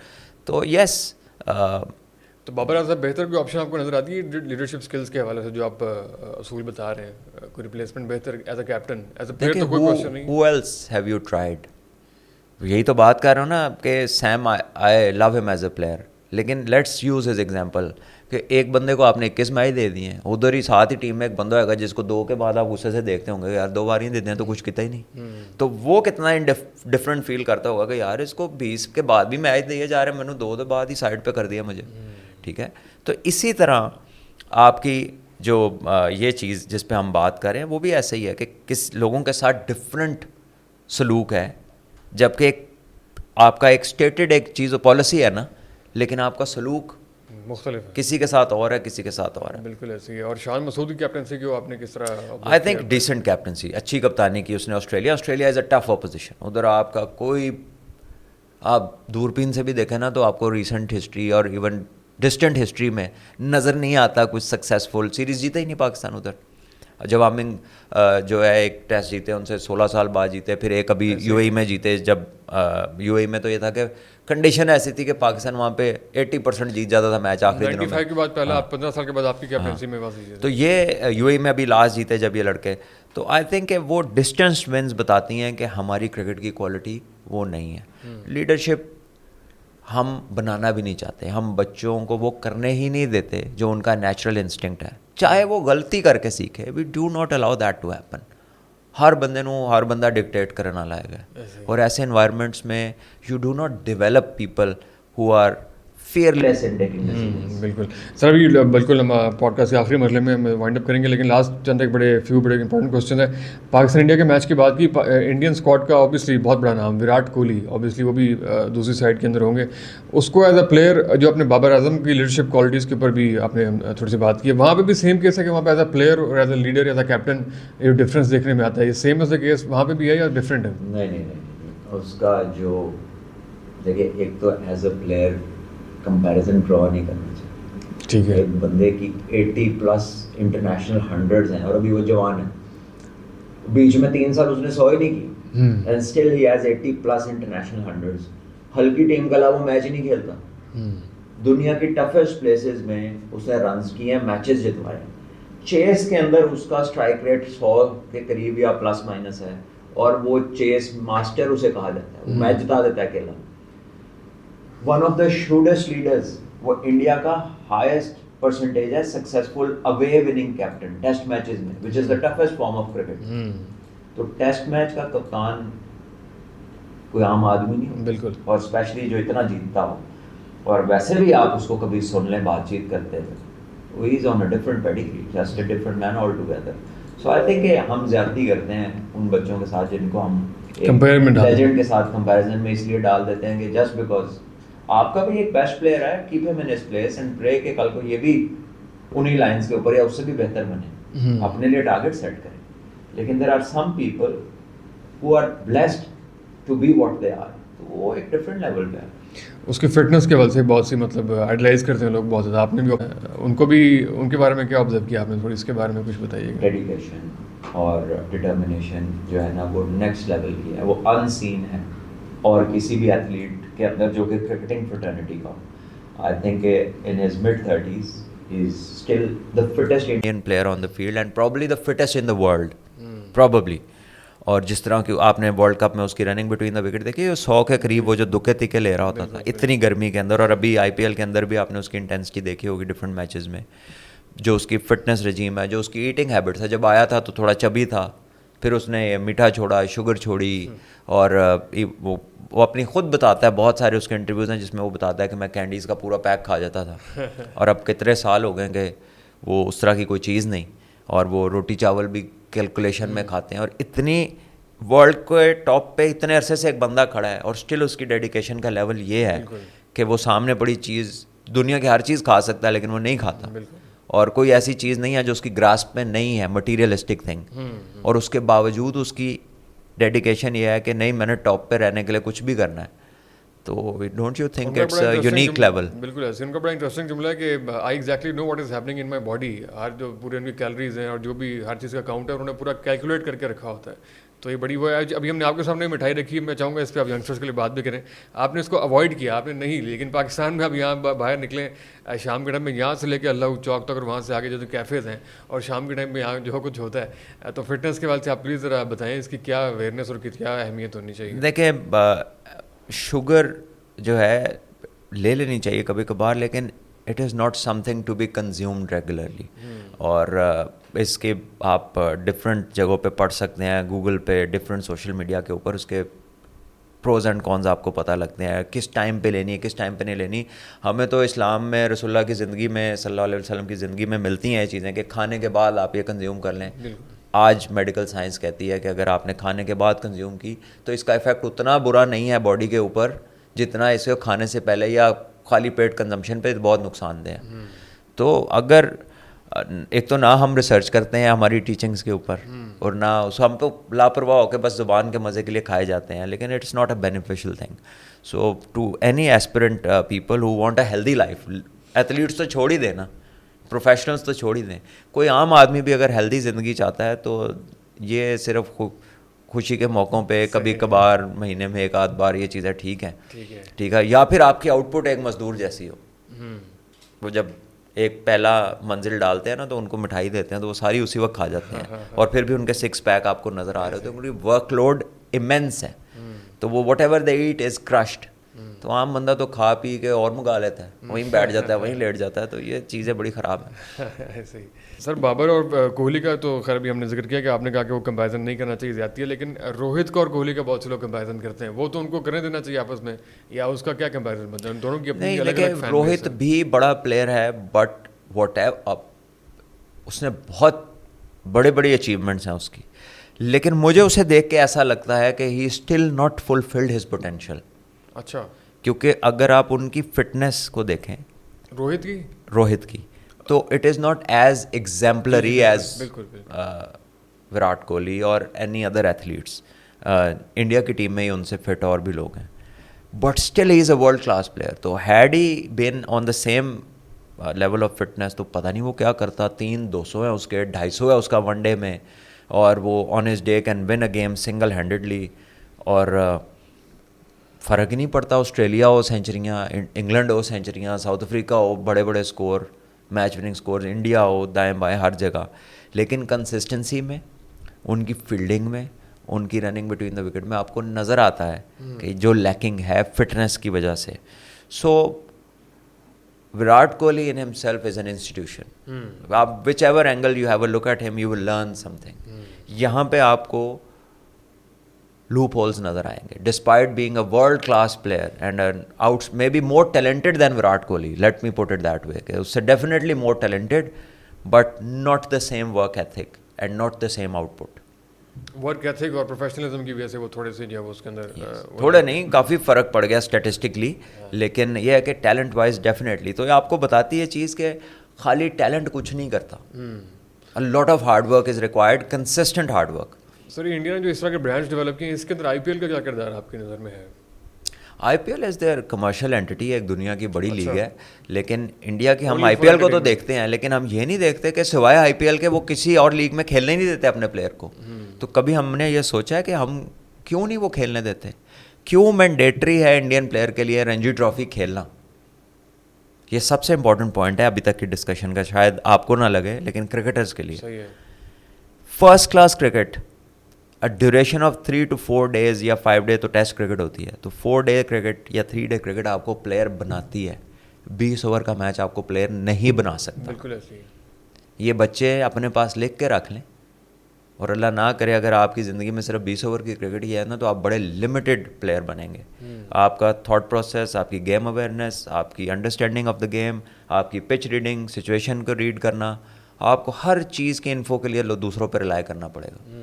تو یس. تو بابر اعظم بہتر کوئی آپشن آپ کو نظر آتی ہے لیڈرشپ اسکلس کے حوالے سے جو آپ اصول بتا رہے ہیں؟ کوئی ریپلیسمنٹ بہتر as a captain, as a player تو کوئی کوشچن نہیں. who else have you tried؟ یہی تو بات کر رہا ہوں نا کہ سیم آئی لو ہم ایز اے پلیئر، لیکن لیٹس یوز ہز ایگزامپل کہ ایک بندے کو آپ نے 21 میچ دے دیے ہیں، ادھر ہی ساتھ ہی ٹیم میں ایک بندہ ہوگا جس کو 2 کے بعد آپ غصے سے دیکھتے ہوں گے یار 2 بار ہی دیتے ہیں تو کچھ کتا ہی نہیں. تو وہ کتنا ڈفرینٹ فیل کرتا ہوگا کہ یار اس کو 20 کے بعد بھی میچ دیے جا رہے ہیں، میں نے 2 بعد ہی سائڈ پہ کر دیا مجھے. ٹھیک ہے. تو اسی طرح آپ کی جو یہ چیز جس پہ ہم بات کر رہے ہیں وہ بھی ایسا ہی ہے کہ کس لوگوں کے ساتھ ڈفرینٹ سلوک ہے، جبکہ ایک آپ کا ایک اسٹیٹڈ ایک چیز و پالیسی ہے نا، لیکن آپ کا سلوک مختلف ہے، کسی کے ساتھ اور ہے، کسی کے ساتھ اور ہے. بالکل ایسے ہی ہے. اور شان مسعود کی کیپٹنسی کو آپ نے کس طرح؟ آئی تھنک ڈیسنٹ کیپٹنسی، اچھی کپتانی کی اس نے. Australia is a tough opposition. ادھر آپ کا کوئی، آپ دوربین سے بھی دیکھیں نا تو آپ کو ریسنٹ ہسٹری اور ایون ڈسٹنٹ ہسٹری میں نظر نہیں آتا کچھ سکسیزفل سیریز جیتا ہی نہیں پاکستان ادھر. جب ہم جو ہے ایک ٹیسٹ جیتے ان سے 16 سال بعد جیتے، پھر ایک ابھی یو اے ای میں جیتے. جب یو اے ای میں تو یہ تھا کہ کنڈیشن ایسی تھی کہ پاکستان وہاں پہ 80% جیت جاتا تھا میچ آخری دنوں میں. 95 کے بعد پہلا 15 سال کے بعد آپ کی کیپٹنسی میں واضح ہے. تو یہ یو اے ای میں ابھی لاسٹ جیتے جب یہ لڑکے. تو آئی تھنک کہ وہ ڈسٹینس ونز بتاتی ہیں کہ ہماری کرکٹ کی کوالٹی وہ نہیں ہے. لیڈرشپ ہم بنانا بھی نہیں چاہتے، ہم بچوں کو وہ کرنے ہی نہیں دیتے جو ان کا نیچرل انسٹنکٹ ہے، چاہے وہ غلطی کر کے سیکھے. We do not allow that to happen. ہر بندے نو ہر بندہ ڈکٹیٹ کرنا لائے گا، اور ایسے انوائرمنٹس میں you do not develop people who are fearless in taking decisions. بالکل سر، ابھی بالکل ہم پوڈ کاسٹ کے آخری مرحلے میں ہم وائنڈ اپ کریں گے، لیکن لاسٹ چند ایک بڑے امپورٹنٹ کوشچن ہے. پاکستان انڈیا کے میچ کی بات کی، انڈین اسکواڈ کا اوبیسلی بہت بڑا نام وراٹ کوہلی، اوبیسلی وہ بھی دوسری سائڈ کے اندر ہوں گے. اس کو ایز اے پلیئر جو اپنے بابر اعظم کی لیڈرشپ کوالٹیز کے اوپر بھی آپ نے تھوڑی سی بات کی ہے، وہاں پہ بھی سیم کیس ہے کہ وہاں پہ ایز اے پلیئر اور as a leader as a captain یہ ڈفرینس دیکھنے میں آتا ہے؟ یہ سیم ایز اے کیس وہاں پہ بھی ہے یا ڈفرینٹ ہے؟ نہیں، اس کا جو دیکھیے، ایک تو ایز اے پلیئر کمپیریزن ڈرا نہیں کرنا چاہیے. ٹھیک ہے. ایک بندے کی 80+ انٹرنیشنل 100s ہیں اور ابھی وہ جوان ہے، بیچ میں 3 سال اس نے 100 ہی نہیں کی، and still he has 80+ international 100s. ہلکی ٹیم کا علاوہ میچ ہی نہیں کھیلتا. دنیا کی ٹفسٹ پلیسز میں اس نے رنز کیے ہیں، میچز جتوائے. چیس کے اندر اس کا اسٹرائک ریٹ 100 کے قریب یا پلس مائنس ہے، اور وہ چیس ماسٹر اسے کہا جاتا ہے، وہ میچ جتا دیتا ہے اکیلا. One of the shrewdest leaders. وہ انڈیا کا ہائیسٹ پرسنٹیج ہے successful away winning captain test matches میں، which is the toughest form of cricket. تو ٹیسٹ میچ کا کپتان کوئی عام آدمی نہیں ہو، بالکل، اور اسپیشلی جو اتنا جیتتا ہو. اور ویسے بھی آپ اس کو کبھی سن لیں بات چیت کرتے تھے، he is on a different pedigree, just a different man altogether. So I think کہ ہم زیادتی کرتے ہیں ان بچوں کے ساتھ جن کو ہم لیجنڈ کے ساتھ کمپیریزن میں اس لیے ڈال دیتے ہیں کہ جسٹ بیکاز آپ کا بھی ایک بیسٹ پلیئر ہے، کیپ ہم ان ہز پلیس اینڈ پرے کہ کل کو یہ بھی انہی لائنس کے اوپر یا اس سے بھی بہتر بنے، اپنے لیے ٹارگیٹ سیٹ کریں. لیکن there are some people who are blessed to be what they are, تو وہ ایک ڈفرینٹ لیول پہ ہے. اس کی فٹنس کے حوالے سے بہت سی مطلب آئیڈلائز کرتے ہیں لوگ بہت زیادہ. آپ نے بھی ان کو بھی ان کے بارے میں کیا آبزرو کیا آپ نے؟ تھوڑی اس کے بارے میں کچھ بتائیے گا. ڈیڈیکیشن اور ڈٹرمنیشن جو ہے نا وہ نیکسٹ لیول کی ہے، وہ ان سین ہے. اور کسی بھی ایتھلیٹ کے اندر جو کہ کرکٹنگ فٹرنیٹی کا ہو، I think in his mid-30s, he's still the fittest Indian player on the field and probably the fittest in the world. Probably. اور جس طرح کہ آپ نے ورلڈ کپ میں اس کی رننگ بٹوین دا وکٹ دیکھی, 100 کے قریب وہ جو دکے تکے لے رہا ہوتا تھا اتنی گرمی کے اندر. اور ابھی آئی پی ایل کے اندر بھی آپ نے اس کی انٹینسٹی دیکھی ہوگی ڈفرینٹ میچز میں, جو اس کی فٹنس رجیم ہے, جو اس کی ایٹنگ ہیبٹس ہے. جب آیا تھا تو تھوڑا چبی تھا, پھر اس نے میٹھا چھوڑا, شوگر چھوڑی, اور وہ اپنی خود بتاتا ہے, بہت سارے اس کے انٹرویوز ہیں جس میں وہ بتاتا ہے کہ میں کینڈیز کا پورا پیک کھا جاتا تھا, اور اب کتنے سال ہو گئے کہ وہ اس طرح کی کوئی چیز نہیں, اور وہ روٹی چاول بھی کیلکولیشن میں کھاتے ہیں. اور اتنی ورلڈ کے ٹاپ پہ اتنے عرصے سے ایک بندہ کھڑا ہے, اور اسٹل اس کی ڈیڈیکیشن کا لیول یہ ہے کہ وہ سامنے پڑی چیز, دنیا کی ہر چیز کھا سکتا ہے لیکن وہ نہیں کھاتا, اور کوئی ایسی چیز نہیں ہے جو اس کی گراسپ میں نہیں ہے, مٹیریلسٹک تھنگ, اور اس کے باوجود اس کی ڈیڈیکیشن یہ ہے کہ نہیں میں نے ٹاپ پہ رہنے کے لیے کچھ بھی کرنا ہے. تو don't you think it's a unique level? بالکل ایسے ان کا بڑا انٹرسٹنگ جملہ ہے کہ I exactly know what is happening in my body. ہر جو پورے ان کی کیلریز ہیں اور جو بھی ہر چیز کا کاؤنٹ ہے انہوں نے پورا کیلکولیٹ کر کے رکھا ہوتا ہے. تو یہ بڑی وہ ہے. ابھی ہم نے آپ کے سامنے مٹھائی رکھی ہے, میں چاہوں گا اس پہ آپ ینگسٹرس کے لیے بات بھی کریں. آپ نے اس کو اوائڈ کیا, آپ نے نہیں, لیکن پاکستان میں اب یہاں باہر نکلیں شام کے ٹائم میں, یہاں سے لے کے اللہ چوک تک اور وہاں سے آگے جو کیفیز ہیں, اور شام کے ٹائم میں یہاں جو کچھ ہوتا ہے, تو فٹنس کے حوالے سے آپ پلیز ذرا بتائیں اس کی کیا اویئرنیس اور کیا اہمیت ہونی چاہیے. دیکھیں شوگر جو ہے لے لینی چاہیے کبھی کبھار, لیکن it is not something to be consumed regularly. اور اس کے آپ ڈفرینٹ جگہوں پہ پڑھ سکتے ہیں, گوگل پہ, ڈفرینٹ سوشل میڈیا کے اوپر اس کے پروز اینڈ کونز آپ کو پتہ لگتے ہیں, کس ٹائم پہ لینی ہے کس ٹائم پہ نہیں لینی. ہمیں تو اسلام میں رسول اللہ کی زندگی میں صلی اللہ علیہ وسلم کی زندگی میں ملتی ہیں یہ چیزیں کہ کھانے کے بعد آپ یہ کنزیوم کر لیں. آج میڈیکل سائنس کہتی ہے کہ اگر آپ نے کھانے کے بعد کنزیوم کی تو اس کا افیکٹ اتنا برا نہیں ہے باڈی کے اوپر جتنا اس کو کھانے سے پہلے یا خالی پیٹ کنزمپشن پہ بہت نقصان دہ ہے. تو اگر ایک تو نہ ہم ریسرچ کرتے ہیں ہماری ٹیچنگس کے اوپر, اور نہ اس ہم تو لاپرواہ ہو کے بس زبان کے مزے کے لیے کھائے جاتے ہیں, لیکن it's not a beneficial thing. So to any aspirant people who want a healthy life, athletes تو چھوڑ ہی دیں نا, پروفیشنلس تو چھوڑ ہی دیں, کوئی عام آدمی بھی اگر ہیلدی زندگی چاہتا ہے تو یہ صرف خوشی کے موقعوں پہ کبھی کبھار مہینے میں ایک آدھ بار یہ چیزیں ٹھیک ہیں, ٹھیک ہے. یا پھر آپ کی آؤٹ پٹ ایک مزدور جیسی ہو, وہ جب ایک پہلا منزل ڈالتے ہیں نا تو ان کو مٹھائی دیتے ہیں تو وہ ساری اسی وقت کھا جاتے ہیں, اور پھر بھی ان کے 6 پیک آپ کو نظر آ رہے ہوتے ہیں, کیونکہ ورک لوڈ امینس ہے. تو وہ whatever they eat is crushed. تو عام بندہ تو کھا پی کے اور منگا لیتا ہے, وہیں بیٹھ جاتا ہے, وہیں لیٹ جاتا ہے. تو یہ چیزیں بڑی خراب ہیں. ایسے ہی سر بابر اور کوہلی کا تو خیر بھی ہم نے ذکر کیا کہ آپ نے کہا کہ وہ کمپیریزن نہیں کرنا چاہیے, زیادتی ہے, لیکن روہت کا اور کوہلی کا بہت سے لوگ کمپیریزن کرتے ہیں. وہ تو ان کو کرنے دینا چاہیے آپس میں, یا اس کا کیا کمپیریزن بنتا ہے؟ ان دونوں کی اپنی الگ الگ فین. روہت بھی بڑا پلیئر ہے, بٹ واٹ ایور اس نے بہت بڑے بڑی اچیومنٹس ہیں اس کی, لیکن مجھے اسے دیکھ کے ایسا لگتا ہے کہ he still not fulfilled his potential. اچھا, کیونکہ اگر آپ ان کی فٹنس کو دیکھیں روہت کی تو it is not as exemplary as Virat Kohli اور اینی ادر ایتھلیٹس. انڈیا کی ٹیم میں ہی ان سے فٹ اور بھی لوگ ہیں, but still he is a world class player. تو had he been on the same level of fitness تو پتہ نہیں وہ کیا کرتا. 300 ہیں اس کے, 250 ہے اس کا ون ڈے میں, اور وہ on his day can win a game single handedly. اور فرق ہی نہیں پڑتا, آسٹریلیا ہو سینچریاں, انگلینڈ ہو سینچریاں, ساؤتھ افریقہ ہو بڑے بڑے score, match winning score, India ہو دائیں بائیں ہر جگہ, لیکن کنسسٹنسی میں, ان کی فیلڈنگ میں, ان کی رننگ بٹوین دا وکٹ میں آپ کو نظر آتا ہے کہ جو لیکنگ ہے فٹنس کی وجہ سے. So Virat Kohli in himself is an institution. آپ whichever angle you have a look at him you will learn something. یہاں پہ آپ کو لوپ ہولز نظر آئیں گے, despite being a world class player and out may be more talented than Virat Kohli, let me put it that way, کہ اس سے definitely more talented, but not the same work ethic and not the same out put. Work ethic اور professionalism کی وجہ سے وہ تھوڑے سے جو ہے اس کے اندر تھوڑے نہیں کافی فرق پڑ گیا اسٹیٹسٹکلی, لیکن یہ ہے کہ ٹیلنٹ وائز ڈیفینیٹلی. تو یہ آپ کو بتاتی ہے چیز کہ خالی ٹیلنٹ کچھ نہیں کرتا, a lot of hard work is required, consistent hard work. Sir India نے جو اس طرح کے برانڈز ڈیولپ کیے ہیں, اس کے اندر آئی پی ایل کا کیا کردار آپ کی نظر میں ہے؟ I P L is their commercial entity, ایک دنیا کی بڑی لیگ ہے, لیکن انڈیا کی ہم آئی پی ایل کو تو دیکھتے ہیں, لیکن ہم یہ نہیں دیکھتے کہ سوائے آئی پی ایل کے وہ کسی اور لیگ میں کھیلنے ہی نہیں دیتے اپنے پلیئر کو. تو کبھی ہم نے یہ سوچا ہے کہ ہم کیوں نہیں وہ کھیلنے دیتے, کیوں مینڈیٹری ہے انڈین پلیئر کے لیے رنجی ٹرافی کھیلنا؟ یہ سب سے امپورٹنٹ پوائنٹ ہے ابھی تک کی ڈسکشن کا, شاید آپ کو نہ لگے لیکن کرکٹرز کے لیے. صحیح ہے. First class cricket duration of 3 to 4 days یا 5 day تو ٹیسٹ کرکٹ ہوتی ہے, تو 4 day کرکٹ یا 3 day کرکٹ آپ کو پلیئر بناتی ہے. 20 اوور کا میچ آپ کو پلیئر نہیں بنا سکتا. بالکل ایسے ہی. یہ بچے اپنے پاس لکھ کے رکھ لیں, اور اللہ نہ کرے اگر آپ کی زندگی میں صرف 20 اوور کی کرکٹ ہی ہے نا, تو آپ بڑے لمیٹڈ پلیئر بنیں گے. آپ کا تھاٹ پروسیس, آپ کی گیم اویئرنیس, آپ کی انڈرسٹینڈنگ آف دا گیم, آپ کی پچ ریڈنگ, سچویشن کو ریڈ کرنا, آپ کو ہر چیز کی انفو کے لیے دوسروں پہ ریلائی کرنا پڑے گا.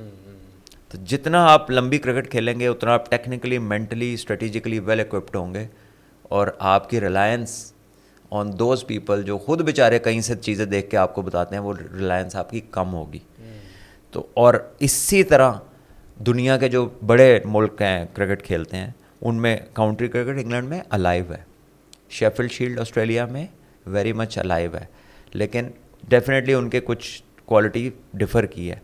تو جتنا آپ لمبی کرکٹ کھیلیں گے اتنا آپ technically, mentally, strategically well equipped ہوں گے, اور آپ کی ریلائنس آن دوز پیپل جو خود بیچارے کہیں سے چیزیں دیکھ کے آپ کو بتاتے ہیں, وہ ریلائنس آپ کی کم ہوگی. تو اور اسی طرح دنیا کے جو بڑے ملک ہیں کرکٹ کھیلتے ہیں, ان میں کاؤنٹری کرکٹ انگلینڈ میں الائیو ہے, شیفیلڈ شیلڈ آسٹریلیا میں ویری مچ الائیو ہے, لیکن ڈیفینیٹلی ان کے کچھ کوالٹی ڈفر کی ہے.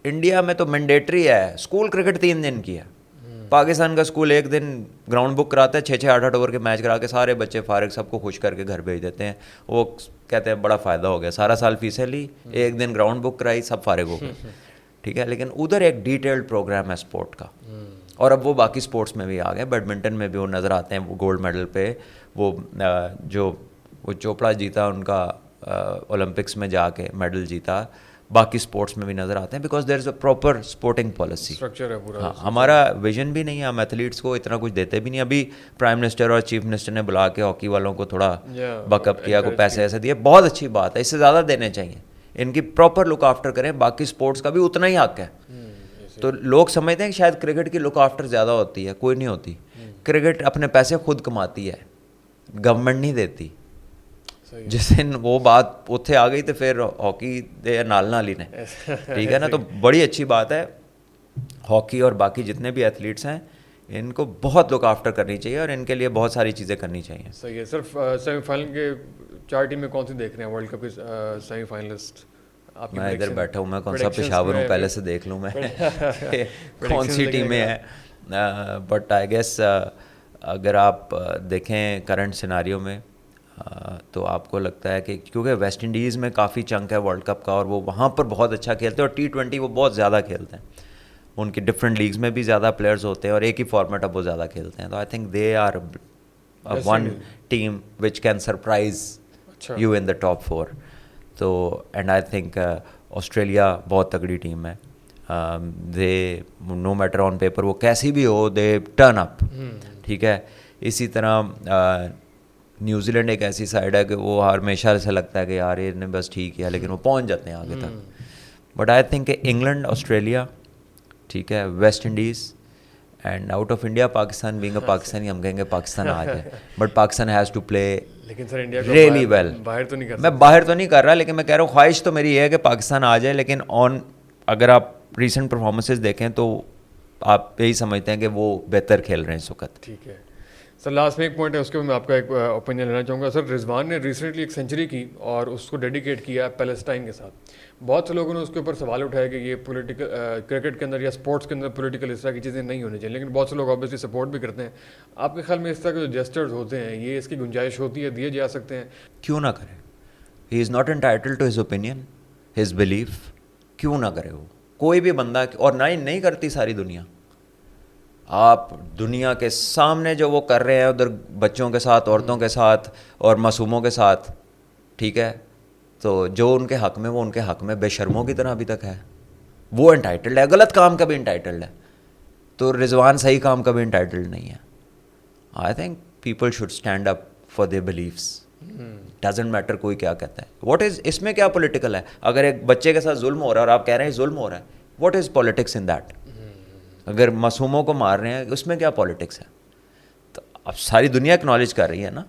انڈیا میں تو مینڈیٹری ہے, اسکول کرکٹ 3 دن کی ہے. پاکستان کا اسکول 1 دن گراؤنڈ بک کراتا ہے, 6-8 اوور کے میچ کرا کے سارے بچے فارغ, سب کو خوش کر کے گھر بھیج دیتے ہیں. وہ کہتے ہیں بڑا فائدہ ہو گیا, سارا سال فیسیں لی, 1 دن گراؤنڈ بک کرائی, سب فارغ ہو گئے. ٹھیک ہے, لیکن ادھر ایک ڈیٹیلڈ پروگرام ہے اسپورٹ کا, اور اب وہ باقی اسپورٹس میں بھی آ گئے. بیڈمنٹن میں بھی وہ نظر آتے ہیں, وہ گولڈ میڈل پہ, وہ جو وہ چوپڑا جیتا ان کا اولمپکس میں جا کے میڈل جیتا, باقی اسپورٹس میں بھی نظر آتے ہیں, because there is a proper sporting policy. Structure ہے پورا. ہاں, ہمارا ویژن بھی نہیں ہے, ہم ایتھلیٹس کو اتنا کچھ دیتے بھی نہیں. ابھی پرائم منسٹر اور چیف منسٹر نے بلا کے ہاکی والوں کو تھوڑا بک اپ کیا, کو پیسے ایسے دیے, بہت اچھی بات ہے, اس سے زیادہ دینے چاہیے. ان کی پراپر لک آفٹر کریں, باقی اسپورٹس کا بھی اتنا ہی حق ہے. تو لوگ سمجھتے ہیں کہ شاید کرکٹ کی لک آفٹر زیادہ ہوتی ہے, کوئی نہیں ہوتی. کرکٹ اپنے پیسے خود کماتی ہے, گورنمنٹ نہیں دیتی. جس دن وہ بات اتنے آ گئی تو پھر ہاکی دے نال نال ہی نے, ٹھیک ہے نا. تو بڑی اچھی بات ہے, ہاکی اور باقی جتنے بھی ایتھلیٹس ہیں ان کو بہت لک آفٹر کرنی چاہیے, اور ان کے لیے بہت ساری چیزیں کرنی چاہیے. صحیح ہے. صرف سیمی فائنل کے 4 ٹیمیں کون سی دیکھ رہے ہیں ورلڈ کپ کے سیمی فائنلسٹ؟ میں ادھر بیٹھا ہوں, میں کون سا پشاور ہوں, پہلے سے دیکھ لوں میں کون سی ٹیمیں ہیں. بٹ آئی گیس اگر آپ دیکھیں کرنٹ سیناریو میں تو آپ کو لگتا ہے کہ کیونکہ ویسٹ انڈیز میں کافی چنک ہے ورلڈ کپ کا, اور وہ وہاں پر بہت اچھا کھیلتے ہیں, اور T20 وہ بہت زیادہ کھیلتے ہیں. ان کی ڈفرینٹ لیگز میں بھی زیادہ پلیئرز ہوتے ہیں, اور ایک ہی فارمیٹ اب وہ زیادہ کھیلتے ہیں. تو I think they are one team which can surprise you in the top 4. تو اینڈ آئی تھنک آسٹریلیا بہت تگڑی ٹیم ہے. دے نو میٹر آن پیپر وہ کیسی بھی ہو, دے ٹرن اپ. ٹھیک ہے, اسی طرح نیوزی لینڈ ایک ایسی سائڈ ہے کہ وہ ہمیشہ ایسا لگتا ہے کہ یار یہ نے بس ٹھیک کیا, لیکن وہ پہنچ جاتے ہیں آگے تک. بٹ آئی تھنک کہ انگلینڈ, آسٹریلیا, ٹھیک ہے, West Indies, and out of India Pakistan. Being a Pakistani ہم کہیں گے پاکستان آ جائے, but Pakistan has to play really well. میں باہر تو نہیں کر رہا, لیکن میں کہہ رہا ہوں خواہش تو میری یہ ہے کہ پاکستان آ جائے, لیکن اگر آپ ریسنٹ پرفارمنسز دیکھیں تو آپ یہی سمجھتے ہیں کہ وہ بہتر کھیل رہے ہیں اس وقت. ٹھیک ہے سر, لاسٹ میں ایک پوائنٹ ہے, اس کے بعد میں آپ کا ایک اوپینین لینا چاہوں گا. سر رضوان نے ریسنٹلی ایک سینچری کی اور اس کو ڈیڈیکیٹ کیا پیلسٹائن کے ساتھ. بہت سے لوگوں نے اس کے اوپر سوال اٹھایا کہ یہ پولیٹیکل کرکٹ کے اندر یا اسپورٹس کے اندر پولیٹیکل اس طرح کی چیزیں نہیں ہونی چاہیے, لیکن بہت سے لوگ آبویسلی سپورٹ بھی کرتے ہیں. آپ کے خیال میں اس طرح کے جو جسٹرز ہوتے ہیں, یہ اس کی گنجائش ہوتی ہے, دیے جا سکتے ہیں؟ کیوں نہ کرے, he is not entitled to his opinion, his belief. کیوں نہ کرے وہ کوئی بھی بندہ, اور نہ ہی نہیں کرتی ساری دنیا. آپ دنیا کے سامنے جو وہ کر رہے ہیں ادھر بچوں کے ساتھ, عورتوں کے ساتھ اور معصوموں کے ساتھ, ٹھیک ہے, تو جو ان کے حق میں وہ ان کے حق میں بے شرموں کی طرح ابھی تک ہے. وہ انٹائٹلڈ ہے, غلط کام کا بھی انٹائٹلڈ ہے. تو رضوان صحیح کام کا بھی انٹائٹلڈ نہیں ہے. I think people should stand up for their beliefs. Doesn't matter کوئی کیا کہتا ہے. واٹ از, اس میں کیا پولیٹیکل ہے؟ اگر ایک بچے کے ساتھ ظلم ہو رہا ہے اور آپ کہہ رہے ہیں ظلم ہو رہا ہے, what is politics in that? اگر معصوموں کو مار رہے ہیں اس میں کیا پولیٹکس ہے؟ تو اب ساری دنیا اکنالج کر رہی ہے نا,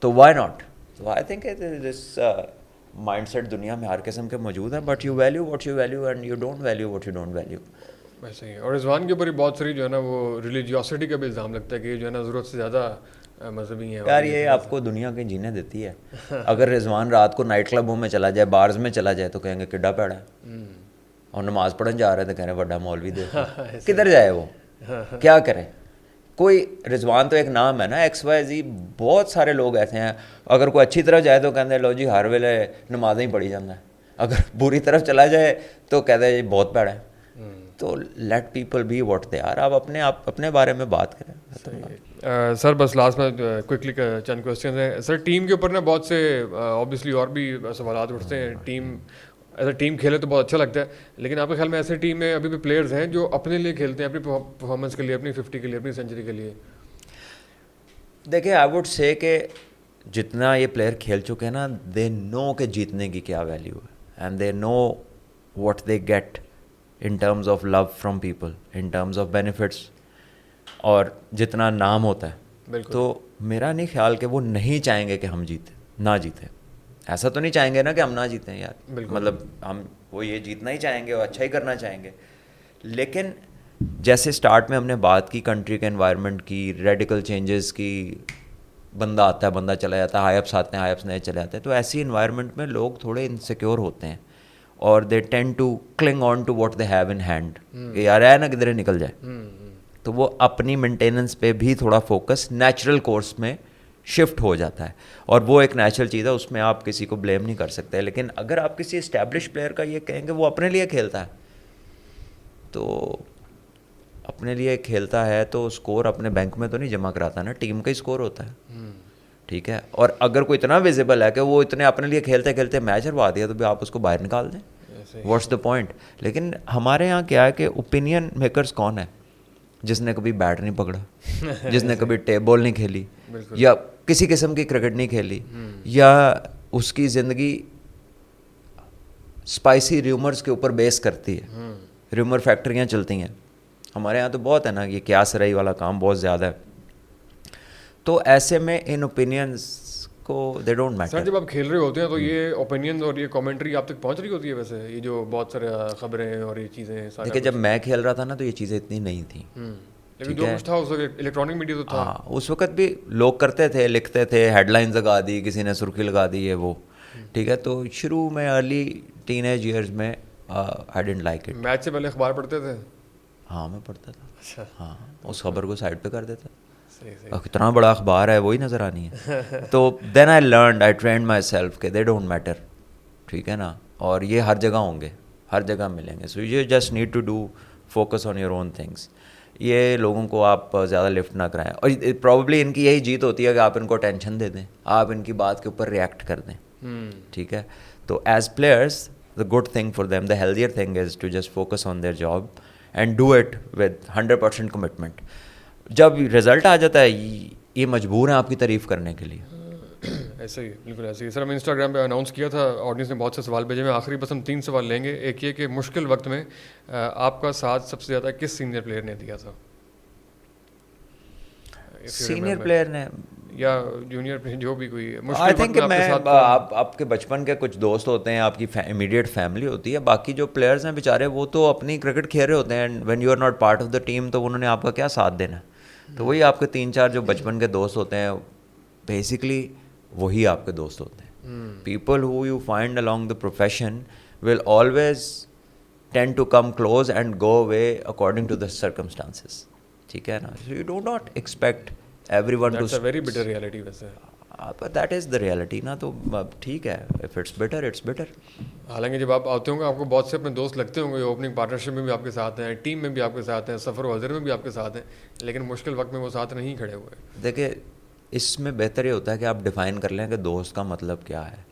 تو وائی ناٹ. تو I think this mindset دنیا میں ہر قسم کے موجود ہیں, but you value what you value and you don't value what you don't value. ویسے ہی. اور رضوان کے اوپر بہت ساری جو ہے نا وہ ریلیجیوسٹی کا بھی الزام لگتا ہے کہ جو ہے نا ضرورت سے زیادہ مذہبی ہیں. یار یہ آپ کو دنیا کے جینے دیتی ہے. اگر رضوان رات کو نائٹ کلبوں میں چلا جائے, بارز میں چلا جائے, تو کہیں گے کڈا پیڑا ہے, اور نماز پڑھنے جا رہے تھے کہہ رہے بڑا مولوی دیکھو. کدھر جائے وہ, کیا کرے؟ کوئی رضوان تو ایک نام ہے نا, ایکس وائی زی بہت سارے لوگ ایسے ہیں. اگر کوئی اچھی طرح جائے تو کہتے ہیں لو جی ہر ویلے نمازیں ہی پڑھی جانا ہے, اگر بری طرف چلا جائے تو کہتے ہیں جی بہت پیڑا ہے. تو let people be what they are. آپ اپنے بارے میں بات کریں. سر بس لاسٹ میں کوئکلی چند کوشچنز ہیں سر. ٹیم کے اوپر نا بہت سے آبویسلی اور بھی سوالات اٹھتے ہیں. ٹیم ایز اے ٹیم کھیلے تو بہت اچھا لگتا ہے, لیکن آپ کے خیال میں ایسے ٹیم میں ابھی بھی پلیئرز ہیں جو اپنے لیے کھیلتے ہیں, اپنی پرفارمنس کے لیے, اپنی 50 کے لیے, اپنی سینچری کے لیے؟ دیکھیں آئی ووڈ سے کہ جتنا یہ پلیئر کھیل چکے ہیں نا, دے نو کہ جیتنے کی کیا ویلیو ہے, and they know what they get in terms of love from people, in terms of benefits, اور جتنا نام ہوتا ہے. تو میرا نہیں خیال کہ وہ نہیں چاہیں گے کہ ہم جیتیں, نہ جیتیں. ایسا تو نہیں چاہیں گے نا کہ ہم نہ جیتیں یار, مطلب ہم وہ یہ جیتنا ہی چاہیں گے اور اچھا ہی کرنا چاہیں گے. لیکن جیسے اسٹارٹ میں ہم نے بات کی کنٹری کے انوائرمنٹ کی, ریڈیکل چینجز کی, بندہ آتا ہے بندہ چلا جاتا ہے, ہائی اپس آتے ہیں ہائی اپس نئے چلے جاتے ہیں, تو ایسی انوائرمنٹ میں لوگ تھوڑے انسیکیور ہوتے ہیں اور they tend to cling on to what they have in hand, کہ یار ہے نا کدھر نکل جائے. تو وہ اپنی مینٹیننس پہ بھی تھوڑا فوکس نیچرل کورس میں شفٹ ہو جاتا ہے, اور وہ ایک نیچرل چیز ہے, اس میں آپ کسی کو بلیم نہیں کر سکتے. لیکن اگر آپ کسی اسٹیبلش پلیئر کا یہ کہیں گے وہ اپنے لیے کھیلتا ہے, تو اپنے لیے کھیلتا ہے تو اسکور اپنے بینک میں تو نہیں جمع کراتا نا, ٹیم کا ہی اسکور ہوتا ہے. ٹھیک ہے, اور اگر کوئی اتنا ویزیبل ہے کہ وہ اتنے اپنے لیے کھیلتے کھیلتے میچ ہروا دیا, تو بھی آپ اس کو باہر نکال دیں, واٹس دا پوائنٹ. لیکن ہمارے یہاں کیا ہے کہ اوپینین میکرز کون ہے؟ جس نے کبھی بیٹ نہیں پکڑا, جس نے کبھی ٹیپ بال نہیں کھیلی, یا کسی قسم کی کرکٹ نہیں کھیلی, یا اس کی زندگی اسپائسی ریومرز کے اوپر بیس کرتی ہے, ریومر فیکٹریاں چلتی ہیں. ہمارے یہاں تو بہت ہے نا, یہ کیا سرائی والا کام بہت زیادہ ہے. تو ایسے میں ان اوپینینز کو دے ڈونٹ میٹر. سر جب آپ کھیل رہے ہوتے ہیں تو یہ اوپینین اور یہ کامنٹری آپ تک پہنچ رہی ہوتی ہے ویسے, یہ جو بہت سارے خبریں اور یہ چیزیں؟ دیکھیں جب میں کھیل رہا تھا نا تو یہ چیزیں اتنی نہیں تھیں, لیکن جو کچھ تھا اس وقت الیکٹرانک میڈیا تو تھا. ہاں اس وقت بھی لوگ کرتے تھے, لکھتے تھے, ہیڈ لائنز لگا دی, کسی نے سرخی لگا دی, یہ وہ. ٹھیک ہے, تو شروع میں ارلی ٹین ایج ایئرز میں I didn't like it. Match سے پہلے اخبار پڑھتے تھے؟ ہاں میں پڑھتا تھا. ہاں اس خبر کو سائڈ پہ کر دیتا. اتنا بڑا اخبار ہے وہی نظر آنی ہے. تو then I learned, I trained myself کہ دے ڈونٹ میٹر. ٹھیک ہے نا, اور یہ ہر جگہ ہوں گے, ہر جگہ ملیں گے. So you just need to do focus on your own things. یہ لوگوں کو آپ زیادہ لفٹ نہ کرائیں, اور پرابیبلی ان کی یہی جیت ہوتی ہے کہ آپ ان کو ٹینشن دے دیں, آپ ان کی بات کے اوپر ریئیکٹ کر دیں. ٹھیک ہے, تو as players the good thing for them, the healthier thing is to just focus on their job and do it with 100% commitment. جب رزلٹ آ جاتا ہے یہ مجبور ہیں آپ کی تعریف کرنے کے لیے. ایسے ہی بالکل ایسے ہی. سر ہم انسٹاگرام پہ اناؤنس کیا تھا, آڈینس نے بہت سے سوال بھیجے. میں آخری بس ہم 3 سوال لیں گے. ایک یہ کہ مشکل وقت میں آپ کا ساتھ سب سے زیادہ کس سینئر پلیئر نے دیا تھا؟ سینئر پلیئر نے یا جونیئر پلیئر, جو بھی کوئی آئی تھنک میں آپ کے بچپن کے کچھ دوست ہوتے ہیں, آپ کی امیڈیٹ فیملی ہوتی ہے, باقی جو پلیئرز ہیں بیچارے وہ تو اپنی کرکٹ کھیل رہے ہوتے ہیں, and when you are not part of the team تو انہوں نے آپ کا کیا ساتھ دینا. تو وہی آپ کے 3-4 جو بچپن کے دوست ہوتے ہیں, بیسکلی وہی آپ کے دوست ہوتے ہیں. People who you find along the profession will always tend to come close and go away according to the circumstances. ٹھیک ہے نا, so you do not expect everyone to. That's a very bitter reality ویسے. But that is the reality نا, تو ٹھیک ہے, if it's bitter it's bitter. حالانکہ جب آپ آتے ہوں گے آپ کو بہت سے اپنے دوست لگتے ہوں گے, اوپننگ پارٹنرشپ میں بھی آپ کے ساتھ ہیں, ٹیم میں بھی آپ کے ساتھ ہیں, سفر و حضر میں بھی آپ کے ساتھ ہیں, لیکن مشکل وقت میں وہ ساتھ نہیں کھڑے ہوئے. دیکھیں اس میں بہتر یہ ہوتا ہے کہ آپ ڈیفائن کر لیں کہ دوست کا مطلب کیا ہے.